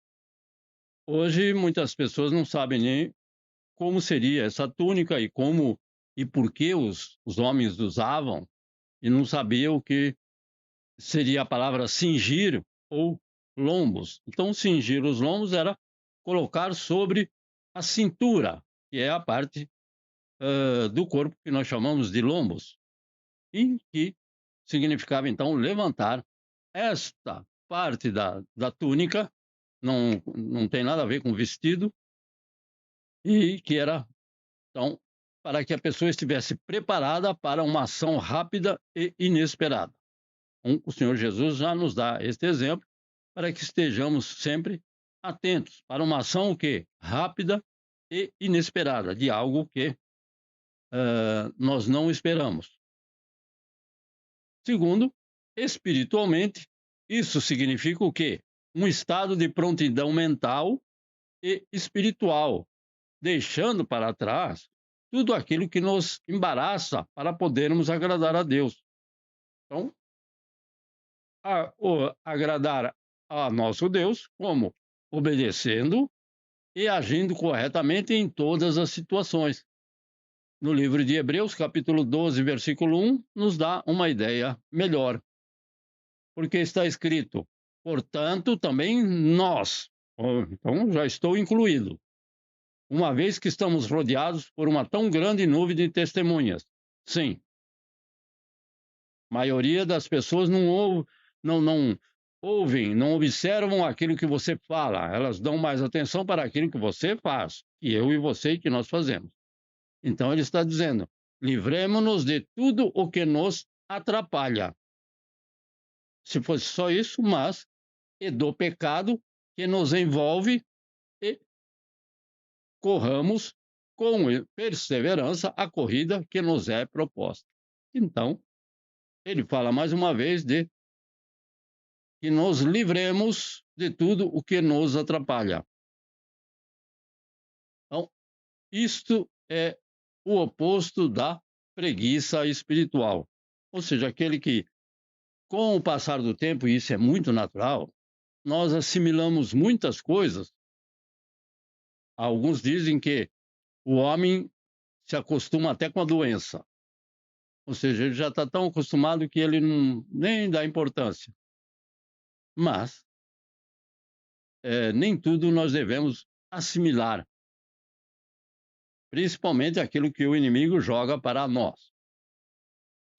Hoje, muitas pessoas não sabem nem como seria essa túnica e como e por que os homens usavam, e não sabiam o que seria a palavra cingir ou lombos. Então, cingir os lombos era colocar sobre a cintura, que é a parte do corpo que nós chamamos de lombos, e que significava, então, levantar esta parte da túnica, não tem nada a ver com vestido, e que era, então, para que a pessoa estivesse preparada para uma ação rápida e inesperada. Então, o Senhor Jesus já nos dá este exemplo para que estejamos sempre atentos para uma ação o quê? Rápida e inesperada, de algo que nós não esperamos. Segundo, espiritualmente, isso significa o quê? Um estado de prontidão mental e espiritual, deixando para trás tudo aquilo que nos embaraça para podermos agradar a Deus. Então, agradar a nosso Deus, como? Obedecendo e agindo corretamente em todas as situações. No livro de Hebreus, capítulo 12, versículo 1, nos dá uma ideia melhor. Porque está escrito, portanto, também nós, então já estou incluído, uma vez que estamos rodeados por uma tão grande nuvem de testemunhas. Sim, a maioria das pessoas não ouvem, não observam aquilo que você fala, elas dão mais atenção para aquilo que você faz, que eu e você e que nós fazemos. Então ele está dizendo, livremos-nos de tudo o que nos atrapalha. Se fosse só isso, mas e do pecado que nos envolve e corramos com perseverança a corrida que nos é proposta. Então, ele fala mais uma vez de que nos livremos de tudo o que nos atrapalha. Então, isto é o oposto da preguiça espiritual. Ou seja, aquele que, com o passar do tempo, e isso é muito natural, nós assimilamos muitas coisas. Alguns dizem que o homem se acostuma até com a doença. Ou seja, ele já está tão acostumado que ele nem dá importância. Mas nem tudo nós devemos assimilar. Principalmente aquilo que o inimigo joga para nós.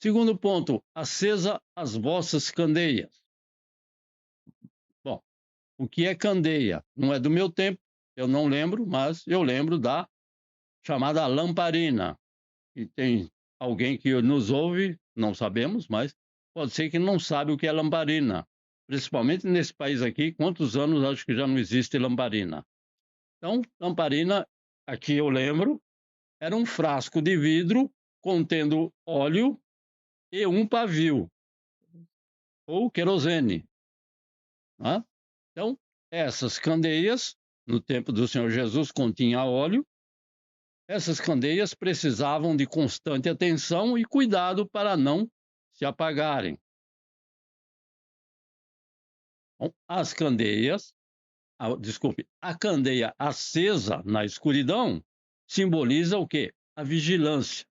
Segundo ponto, acesa as vossas candeias. Bom, o que é candeia? Não é do meu tempo, eu não lembro, mas eu lembro da chamada lamparina. E tem alguém que nos ouve, não sabemos, mas pode ser que não sabe o que é lamparina. Principalmente nesse país aqui, quantos anos acho que já não existe lamparina. Então, lamparina, aqui eu lembro, era um frasco de vidro contendo óleo e um pavio, ou querosene. Né? Então, essas candeias, no tempo do Senhor Jesus, continha óleo. Essas candeias precisavam de constante atenção e cuidado para não se apagarem. Bom, as candeias, a candeia acesa na escuridão simboliza o quê? A vigilância.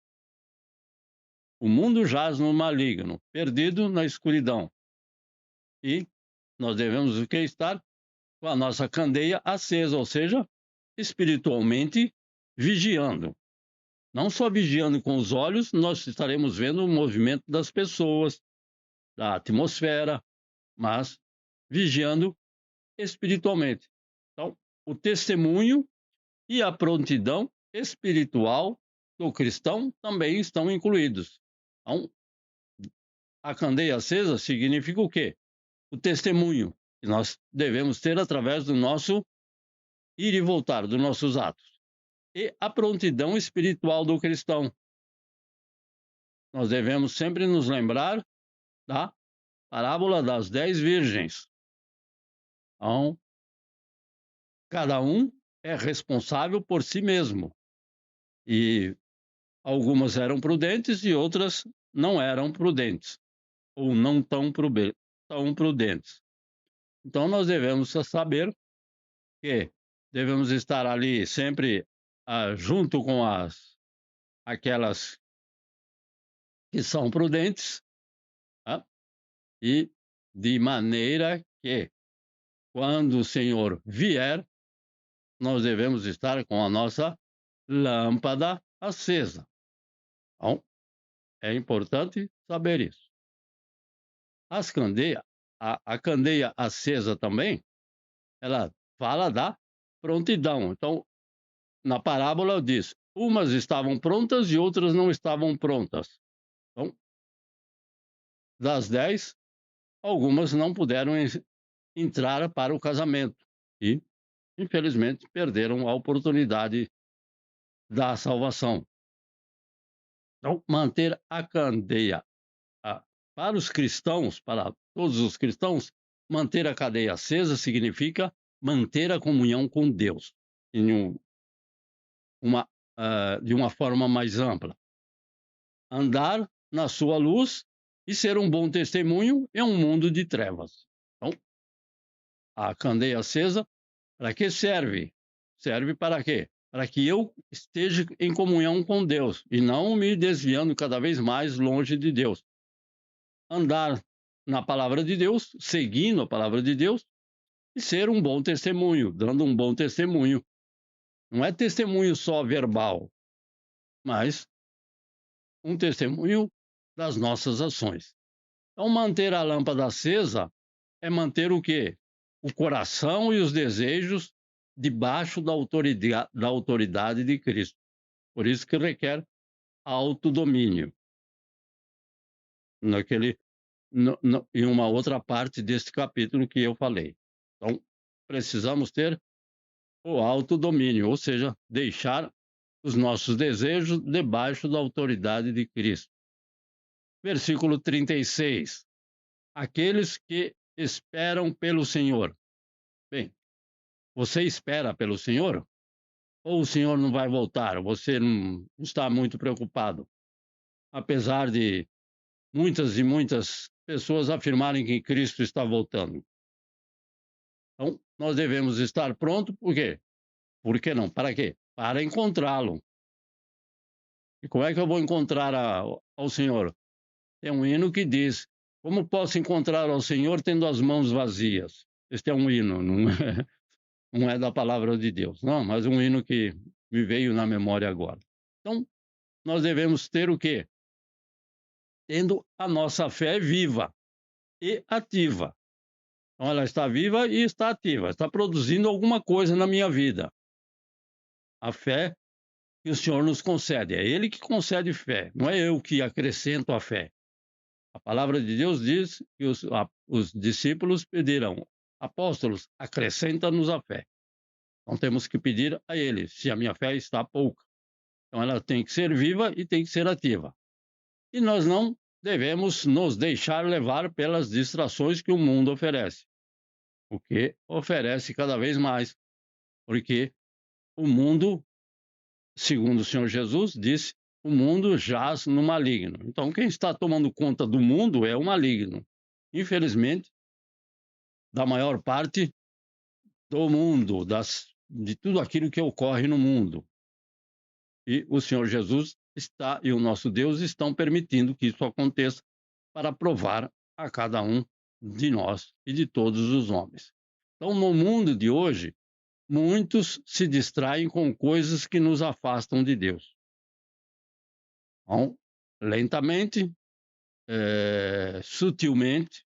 O mundo jaz no maligno, perdido na escuridão. E nós devemos o quê? Estar com a nossa candeia acesa, ou seja, espiritualmente vigiando. Não só vigiando com os olhos, nós estaremos vendo o movimento das pessoas, da atmosfera, mas vigiando espiritualmente. Então, o testemunho e a prontidão espiritual do cristão também estão incluídos. Então, a candeia acesa significa o quê? O testemunho que nós devemos ter através do nosso ir e voltar, dos nossos atos. E a prontidão espiritual do cristão. Nós devemos sempre nos lembrar da parábola das 10 virgens. Então, cada um é responsável por si mesmo. E algumas eram prudentes e outras não eram prudentes. Ou não tão prudentes. Então, nós devemos saber que devemos estar ali sempre junto com aquelas que são prudentes, tá? E de maneira que, quando o Senhor vier, nós devemos estar com a nossa lâmpada acesa. Então, é importante saber isso. A candeia acesa também, ela fala da prontidão. Então, na parábola diz, umas estavam prontas e outras não estavam prontas. Então, das 10, algumas não puderam entrar para o casamento e, infelizmente, perderam a oportunidade da salvação. Então, manter a candeia para os cristãos, para todos os cristãos, manter a candeia acesa significa manter a comunhão com Deus de uma forma mais ampla. Andar na sua luz e ser um bom testemunho em um mundo de trevas. Então, a candeia acesa, para que serve? Serve para quê? Para que eu esteja em comunhão com Deus e não me desviando cada vez mais longe de Deus. Andar na palavra de Deus, seguindo a palavra de Deus e ser um bom testemunho, dando um bom testemunho. Não é testemunho só verbal, mas um testemunho das nossas ações. Então, manter a lâmpada acesa é manter o quê? O coração e os desejos debaixo da autoridade de Cristo. Por isso que requer autodomínio. Em uma outra parte deste capítulo que eu falei. Então, precisamos ter o autodomínio, ou seja, deixar os nossos desejos debaixo da autoridade de Cristo. Versículo 36. Aqueles que esperam pelo Senhor. Bem, você espera pelo Senhor? Ou o Senhor não vai voltar? Você não está muito preocupado? Apesar de muitas e muitas pessoas afirmarem que Cristo está voltando. Então, nós devemos estar prontos, por quê? Por que não? Para quê? Para encontrá-lo. E como é que eu vou encontrar ao Senhor? Tem um hino que diz, como posso encontrar ao Senhor tendo as mãos vazias? Este é um hino, não é da palavra de Deus, não, mas um hino que me veio na memória agora. Então, nós devemos ter o quê? Tendo a nossa fé viva e ativa. Então, ela está viva e está ativa, está produzindo alguma coisa na minha vida. A fé que o Senhor nos concede, é Ele que concede fé, não é eu que acrescento a fé. A palavra de Deus diz que os discípulos pediram, apóstolos, acrescenta-nos a fé. Então temos que pedir a Ele, se a minha fé está pouca. Então ela tem que ser viva e tem que ser ativa. E nós não devemos nos deixar levar pelas distrações que o mundo oferece. O que oferece cada vez mais. Porque o mundo, segundo o Senhor Jesus, disse, o mundo jaz no maligno. Então, quem está tomando conta do mundo é o maligno. Infelizmente, da maior parte do mundo, de tudo aquilo que ocorre no mundo. E o Senhor Jesus e o nosso Deus estão permitindo que isso aconteça para provar a cada um de nós e de todos os homens. Então, no mundo de hoje, muitos se distraem com coisas que nos afastam de Deus. Então, lentamente, sutilmente,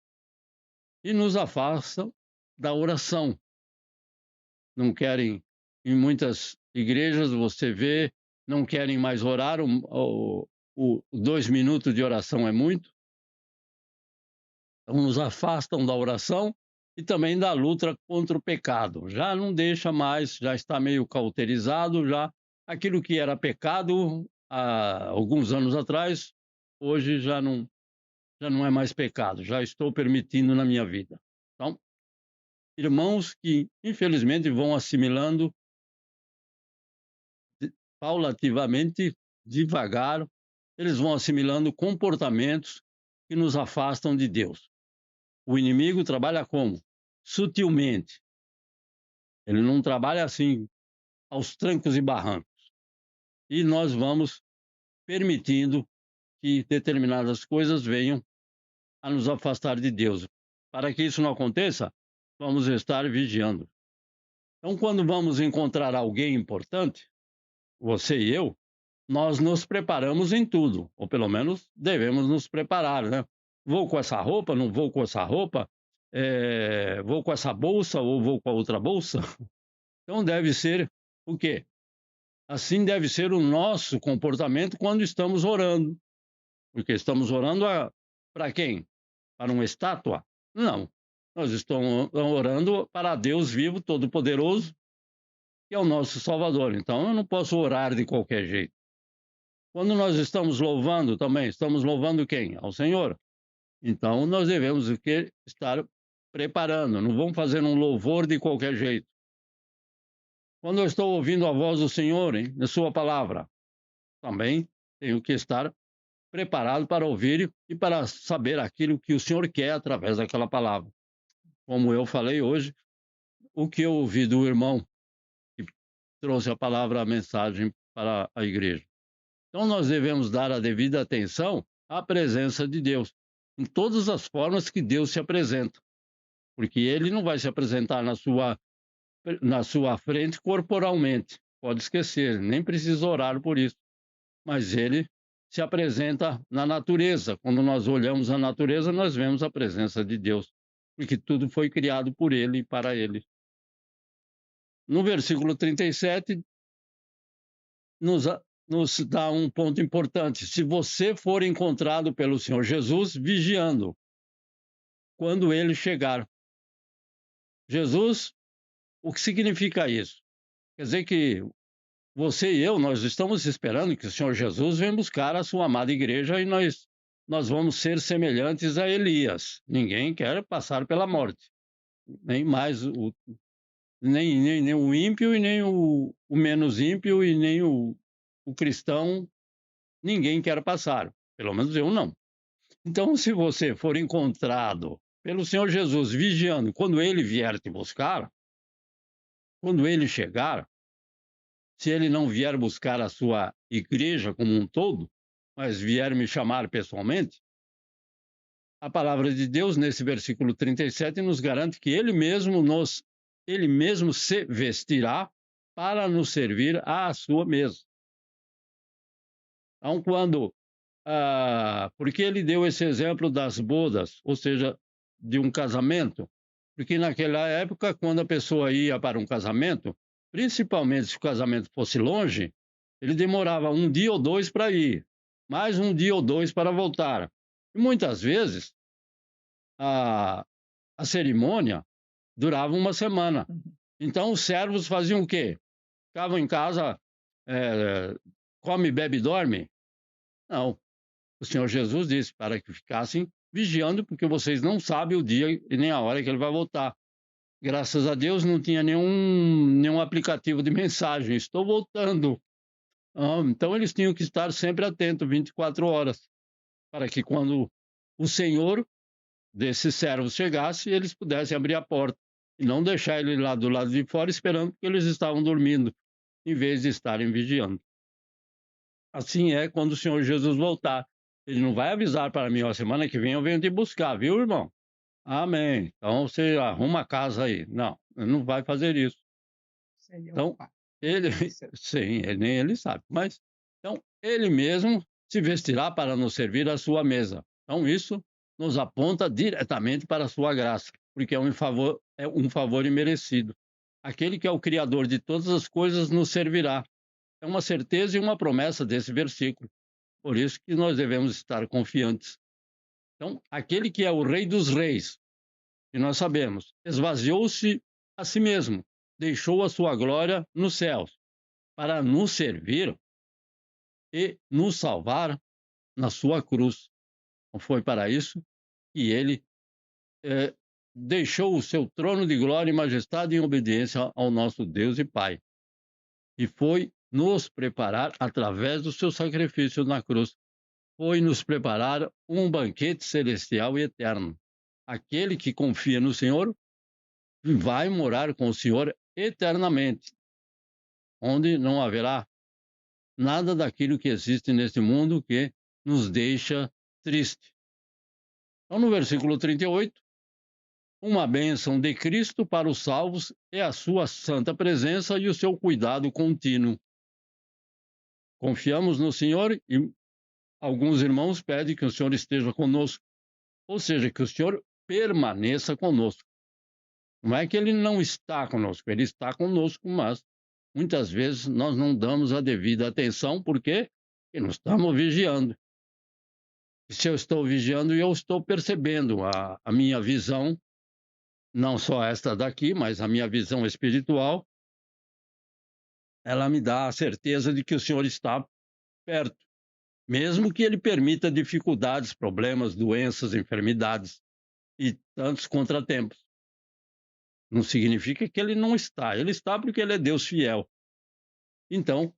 e nos afastam da oração. Não querem, em muitas igrejas, você vê, não querem mais orar, 2 minutos de oração é muito. Então, nos afastam da oração e também da luta contra o pecado. Já não deixa mais, já está meio cauterizado, já aquilo que era pecado há alguns anos atrás, hoje já não é mais pecado, já estou permitindo na minha vida. Então, irmãos que infelizmente vão assimilando paulativamente, devagar, eles vão assimilando comportamentos que nos afastam de Deus. O inimigo trabalha como? Sutilmente. Ele não trabalha assim, aos trancos e barrancos. E nós vamos permitindo que determinadas coisas venham a nos afastar de Deus. Para que isso não aconteça, vamos estar vigiando. Então, quando vamos encontrar alguém importante, você e eu, nós nos preparamos em tudo, ou pelo menos devemos nos preparar, né? Vou com essa roupa, não vou com essa roupa, vou com essa bolsa ou vou com a outra bolsa? Então deve ser o quê? Assim deve ser o nosso comportamento quando estamos orando. Porque estamos orando para quem? Para uma estátua? Não. Nós estamos orando para Deus vivo, todo-poderoso, que é o nosso Salvador. Então eu não posso orar de qualquer jeito. Quando nós estamos louvando também, estamos louvando quem? Ao Senhor. Então nós devemos estar preparando, não vamos fazer um louvor de qualquer jeito. Quando eu estou ouvindo a voz do Senhor, na sua palavra, também tenho que estar preparado para ouvir e para saber aquilo que o Senhor quer através daquela palavra. Como eu falei hoje, o que eu ouvi do irmão que trouxe a palavra, a mensagem para a igreja. Então nós devemos dar a devida atenção à presença de Deus, em todas as formas que Deus se apresenta. Porque ele não vai se apresentar na sua frente corporalmente. Pode esquecer, nem precisa orar por isso. Mas ele se apresenta na natureza. Quando nós olhamos a natureza, nós vemos a presença de Deus, porque tudo foi criado por ele e para ele. No versículo 37, nos dá um ponto importante. Se você for encontrado pelo Senhor Jesus vigiando, quando ele chegar. Jesus, o que significa isso? Quer dizer que você e eu, nós estamos esperando que o Senhor Jesus venha buscar a sua amada igreja e nós vamos ser semelhantes a Elias. Ninguém quer passar pela morte. Nem mais nem o ímpio e nem o menos ímpio e nem o cristão. Ninguém quer passar. Pelo menos eu não. Então, se você for encontrado pelo Senhor Jesus vigiando, quando ele vier te buscar, quando ele chegar, se ele não vier buscar a sua igreja como um todo, mas vier me chamar pessoalmente, a palavra de Deus, nesse versículo 37, nos garante que ele mesmo se vestirá para nos servir à sua mesa. Então, porque ele deu esse exemplo das bodas, ou seja, de um casamento, porque naquela época, quando a pessoa ia para um casamento, principalmente se o casamento fosse longe, ele demorava um dia ou dois para ir, mais um dia ou dois para voltar. E muitas vezes, a cerimônia durava uma semana. Então, os servos faziam o quê? Ficavam em casa, come, bebe e dorme? Não. O Senhor Jesus disse para que ficassem vigiando, porque vocês não sabem o dia e nem a hora que ele vai voltar. Graças a Deus não tinha nenhum aplicativo de mensagem. Estou voltando. Então eles tinham que estar sempre atentos, 24 horas, para que quando o Senhor desses servos chegasse, eles pudessem abrir a porta e não deixar ele lá do lado de fora esperando que eles estavam dormindo, em vez de estarem vigiando. Assim é quando o Senhor Jesus voltar. Ele não vai avisar para mim, semana que vem eu venho te buscar, viu, irmão? Amém. Então você arruma a casa aí. Não, ele não vai fazer isso. Então, sim, nem ele sabe. Mas, então, ele mesmo se vestirá para nos servir à sua mesa. Então, isso nos aponta diretamente para a sua graça, porque é um favor imerecido. Aquele que é o Criador de todas as coisas nos servirá. É uma certeza e uma promessa desse versículo. Por isso que nós devemos estar confiantes. Então, aquele que é o Rei dos Reis, que nós sabemos, esvaziou-se a si mesmo, deixou a sua glória nos céus, para nos servir e nos salvar na sua cruz. Não foi para isso que ele deixou o seu trono de glória e majestade em obediência ao nosso Deus e Pai. E foi nos preparar, através do seu sacrifício na cruz, foi nos preparar um banquete celestial e eterno. Aquele que confia no Senhor vai morar com o Senhor eternamente, onde não haverá nada daquilo que existe neste mundo que nos deixa triste. Então, no versículo 38, uma bênção de Cristo para os salvos é a sua santa presença e o seu cuidado contínuo. Confiamos no Senhor e alguns irmãos pedem que o Senhor esteja conosco, ou seja, que o Senhor permaneça conosco. Não é que ele não está conosco, ele está conosco, mas muitas vezes nós não damos a devida atenção, porque não estamos vigiando. E se eu estou vigiando, eu estou percebendo a minha visão, não só esta daqui, mas a minha visão espiritual, ela me dá a certeza de que o Senhor está perto, mesmo que ele permita dificuldades, problemas, doenças, enfermidades e tantos contratempos. Não significa que ele não está. Ele está porque ele é Deus fiel. Então,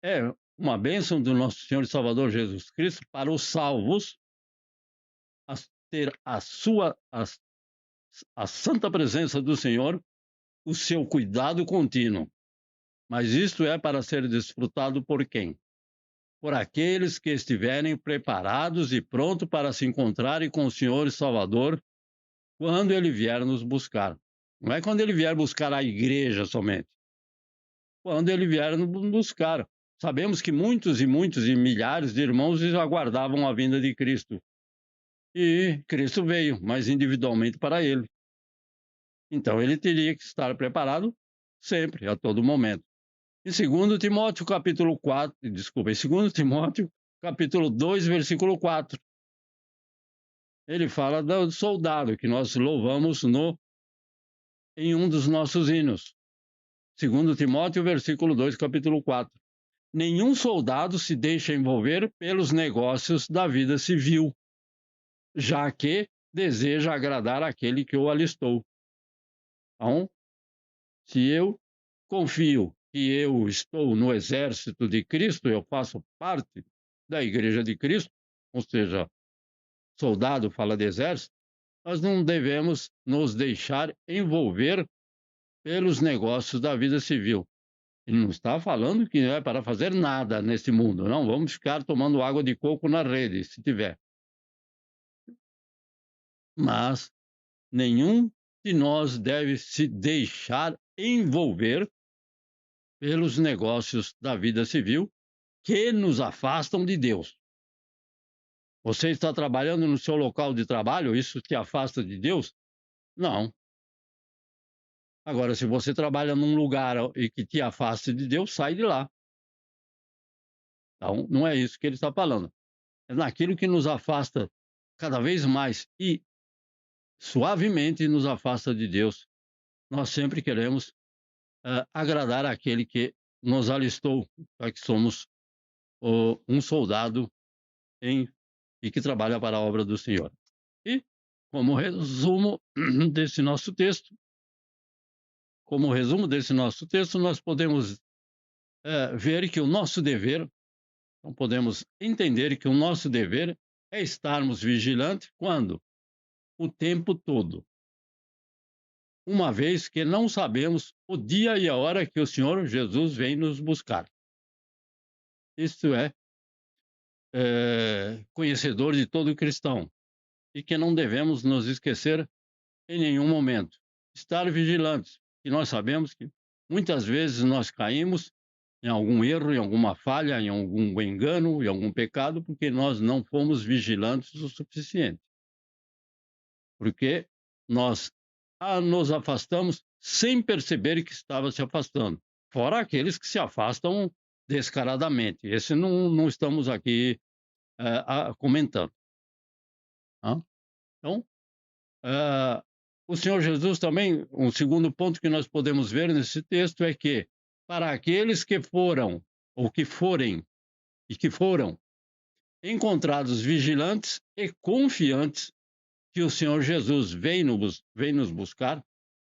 é uma bênção do nosso Senhor e Salvador Jesus Cristo para os salvos ter a santa presença do Senhor, o seu cuidado contínuo. Mas isto é para ser desfrutado por quem? Por aqueles que estiverem preparados e prontos para se encontrarem com o Senhor e Salvador quando ele vier nos buscar. Não é quando ele vier buscar a igreja somente. Quando ele vier nos buscar. Sabemos que muitos e milhares de irmãos aguardavam a vinda de Cristo. E Cristo veio, mas individualmente para ele. Então ele teria que estar preparado sempre, a todo momento. Em 2 Timóteo, capítulo 2, versículo 4. Ele fala do soldado, que nós louvamos em um dos nossos hinos. 2 Timóteo, versículo 2, capítulo 4. Nenhum soldado se deixa envolver pelos negócios da vida civil, já que deseja agradar aquele que o alistou. Então, se eu confio que eu estou no exército de Cristo, eu faço parte da igreja de Cristo, ou seja, soldado fala de exército, nós não devemos nos deixar envolver pelos negócios da vida civil. Ele não está falando que não é para fazer nada nesse mundo. Não, vamos ficar tomando água de coco na rede, se tiver. Mas nenhum de nós deve se deixar envolver pelos negócios da vida civil que nos afastam de Deus. Você está trabalhando no seu local de trabalho, isso te afasta de Deus? Não. Agora, se você trabalha num lugar e que te afaste de Deus, sai de lá. Então, não é isso que ele está falando. É naquilo que nos afasta cada vez mais e suavemente nos afasta de Deus. Nós sempre queremos agradar aquele que nos alistou, já que somos um soldado e que trabalha para a obra do Senhor. E, como resumo desse nosso texto, nós podemos ver que o nosso dever, não podemos entender que o nosso dever é estarmos vigilantes quando? O tempo todo. Uma vez que não sabemos o dia e a hora que o Senhor Jesus vem nos buscar. Isto é conhecedor de todo cristão e que não devemos nos esquecer em nenhum momento. Estar vigilantes, e nós sabemos que muitas vezes nós caímos em algum erro, em alguma falha, em algum engano, em algum pecado, porque nós não fomos vigilantes o suficiente. Porque nós nos afastamos sem perceber que estava se afastando. Fora aqueles que se afastam descaradamente. Esse não estamos aqui comentando. Então, o Senhor Jesus também, um segundo ponto que nós podemos ver nesse texto é que, para aqueles que foram, ou que forem, e que foram encontrados vigilantes e confiantes que o Senhor Jesus vem nos buscar,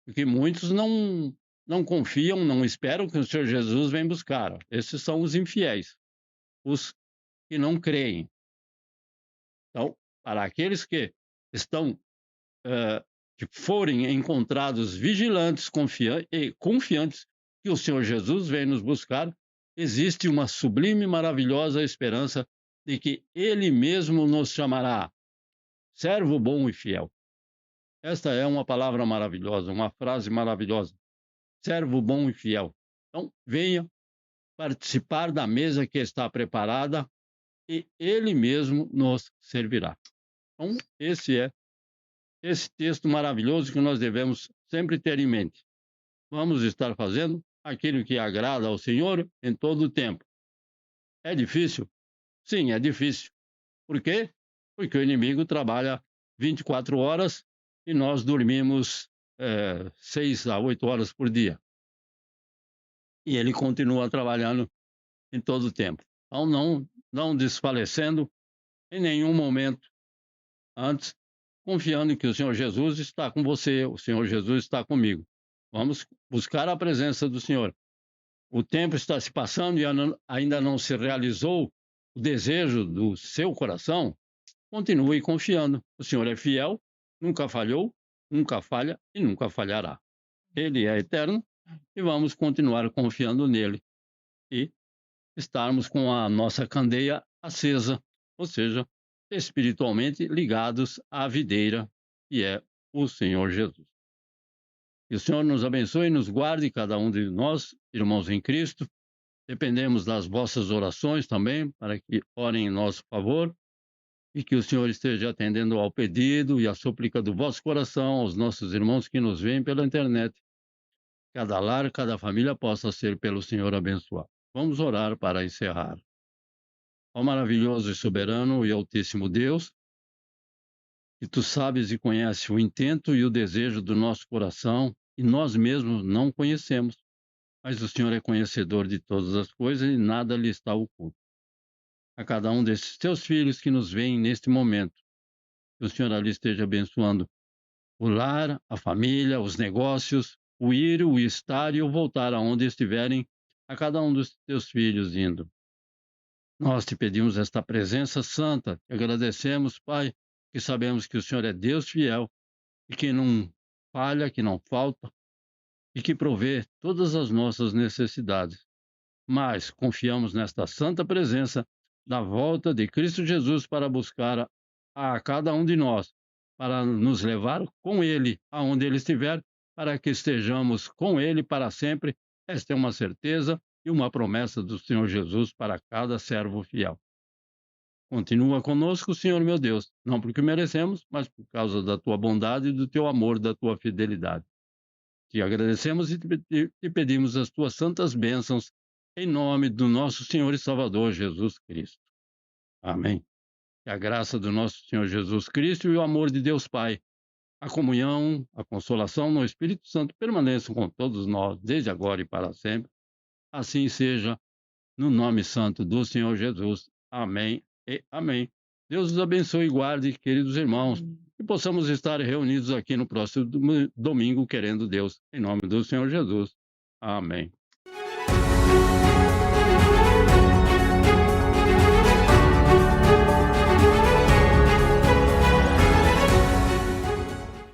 porque muitos não confiam, não esperam que o Senhor Jesus venha buscar. Esses são os infiéis, os que não creem. Então, para aqueles que estão, que forem encontrados vigilantes e confiantes que o Senhor Jesus vem nos buscar, existe uma sublime e maravilhosa esperança de que Ele mesmo nos chamará servo bom e fiel. Esta é uma palavra maravilhosa, uma frase maravilhosa. Servo bom e fiel. Então, venha participar da mesa que está preparada e Ele mesmo nos servirá. Então, esse é esse texto maravilhoso que nós devemos sempre ter em mente. Vamos estar fazendo aquilo que agrada ao Senhor em todo o tempo. É difícil? Sim, é difícil. Por quê? Porque o inimigo trabalha 24 horas e nós dormimos 6 a 8 horas por dia. E ele continua trabalhando em todo o tempo. Então, não desfalecendo em nenhum momento, antes, confiando que o Senhor Jesus está com você, o Senhor Jesus está comigo. Vamos buscar a presença do Senhor. O tempo está se passando e ainda não se realizou o desejo do seu coração. Continue confiando. O Senhor é fiel, nunca falhou, nunca falha e nunca falhará. Ele é eterno e vamos continuar confiando nele e estarmos com a nossa candeia acesa, ou seja, espiritualmente ligados à videira, que é o Senhor Jesus. Que o Senhor nos abençoe e nos guarde, cada um de nós, irmãos em Cristo. Dependemos das vossas orações também, para que orem em nosso favor, e que o Senhor esteja atendendo ao pedido e à súplica do vosso coração, aos nossos irmãos que nos veem pela internet. Cada lar, cada família possa ser pelo Senhor abençoado. Vamos orar para encerrar. Ó maravilhoso e soberano e altíssimo Deus, que tu sabes e conheces o intento e o desejo do nosso coração, e nós mesmos não conhecemos, mas o Senhor é conhecedor de todas as coisas e nada lhe está oculto. A cada um desses teus filhos que nos veem neste momento, que o Senhor ali esteja abençoando o lar, a família, os negócios, o ir, o estar e o voltar aonde estiverem, a cada um dos teus filhos indo. Nós te pedimos esta presença santa, e agradecemos, Pai, que sabemos que o Senhor é Deus fiel e que não falha, que não falta e que provê todas as nossas necessidades. Mas confiamos nesta santa presença da volta de Cristo Jesus para buscar a cada um de nós, para nos levar com Ele aonde Ele estiver, para que estejamos com Ele para sempre. Esta é uma certeza e uma promessa do Senhor Jesus para cada servo fiel. Continua conosco, Senhor meu Deus, não porque merecemos, mas por causa da tua bondade, do teu amor, da tua fidelidade. Te agradecemos e te pedimos as tuas santas bênçãos, em nome do nosso Senhor e Salvador Jesus Cristo. Amém. Que a graça do nosso Senhor Jesus Cristo e o amor de Deus Pai, a comunhão, a consolação no Espírito Santo permaneçam com todos nós, desde agora e para sempre. Assim seja, no nome santo do Senhor Jesus. Amém e amém. Deus os abençoe e guarde, queridos irmãos, que possamos estar reunidos aqui no próximo domingo, querendo Deus, em nome do Senhor Jesus. Amém.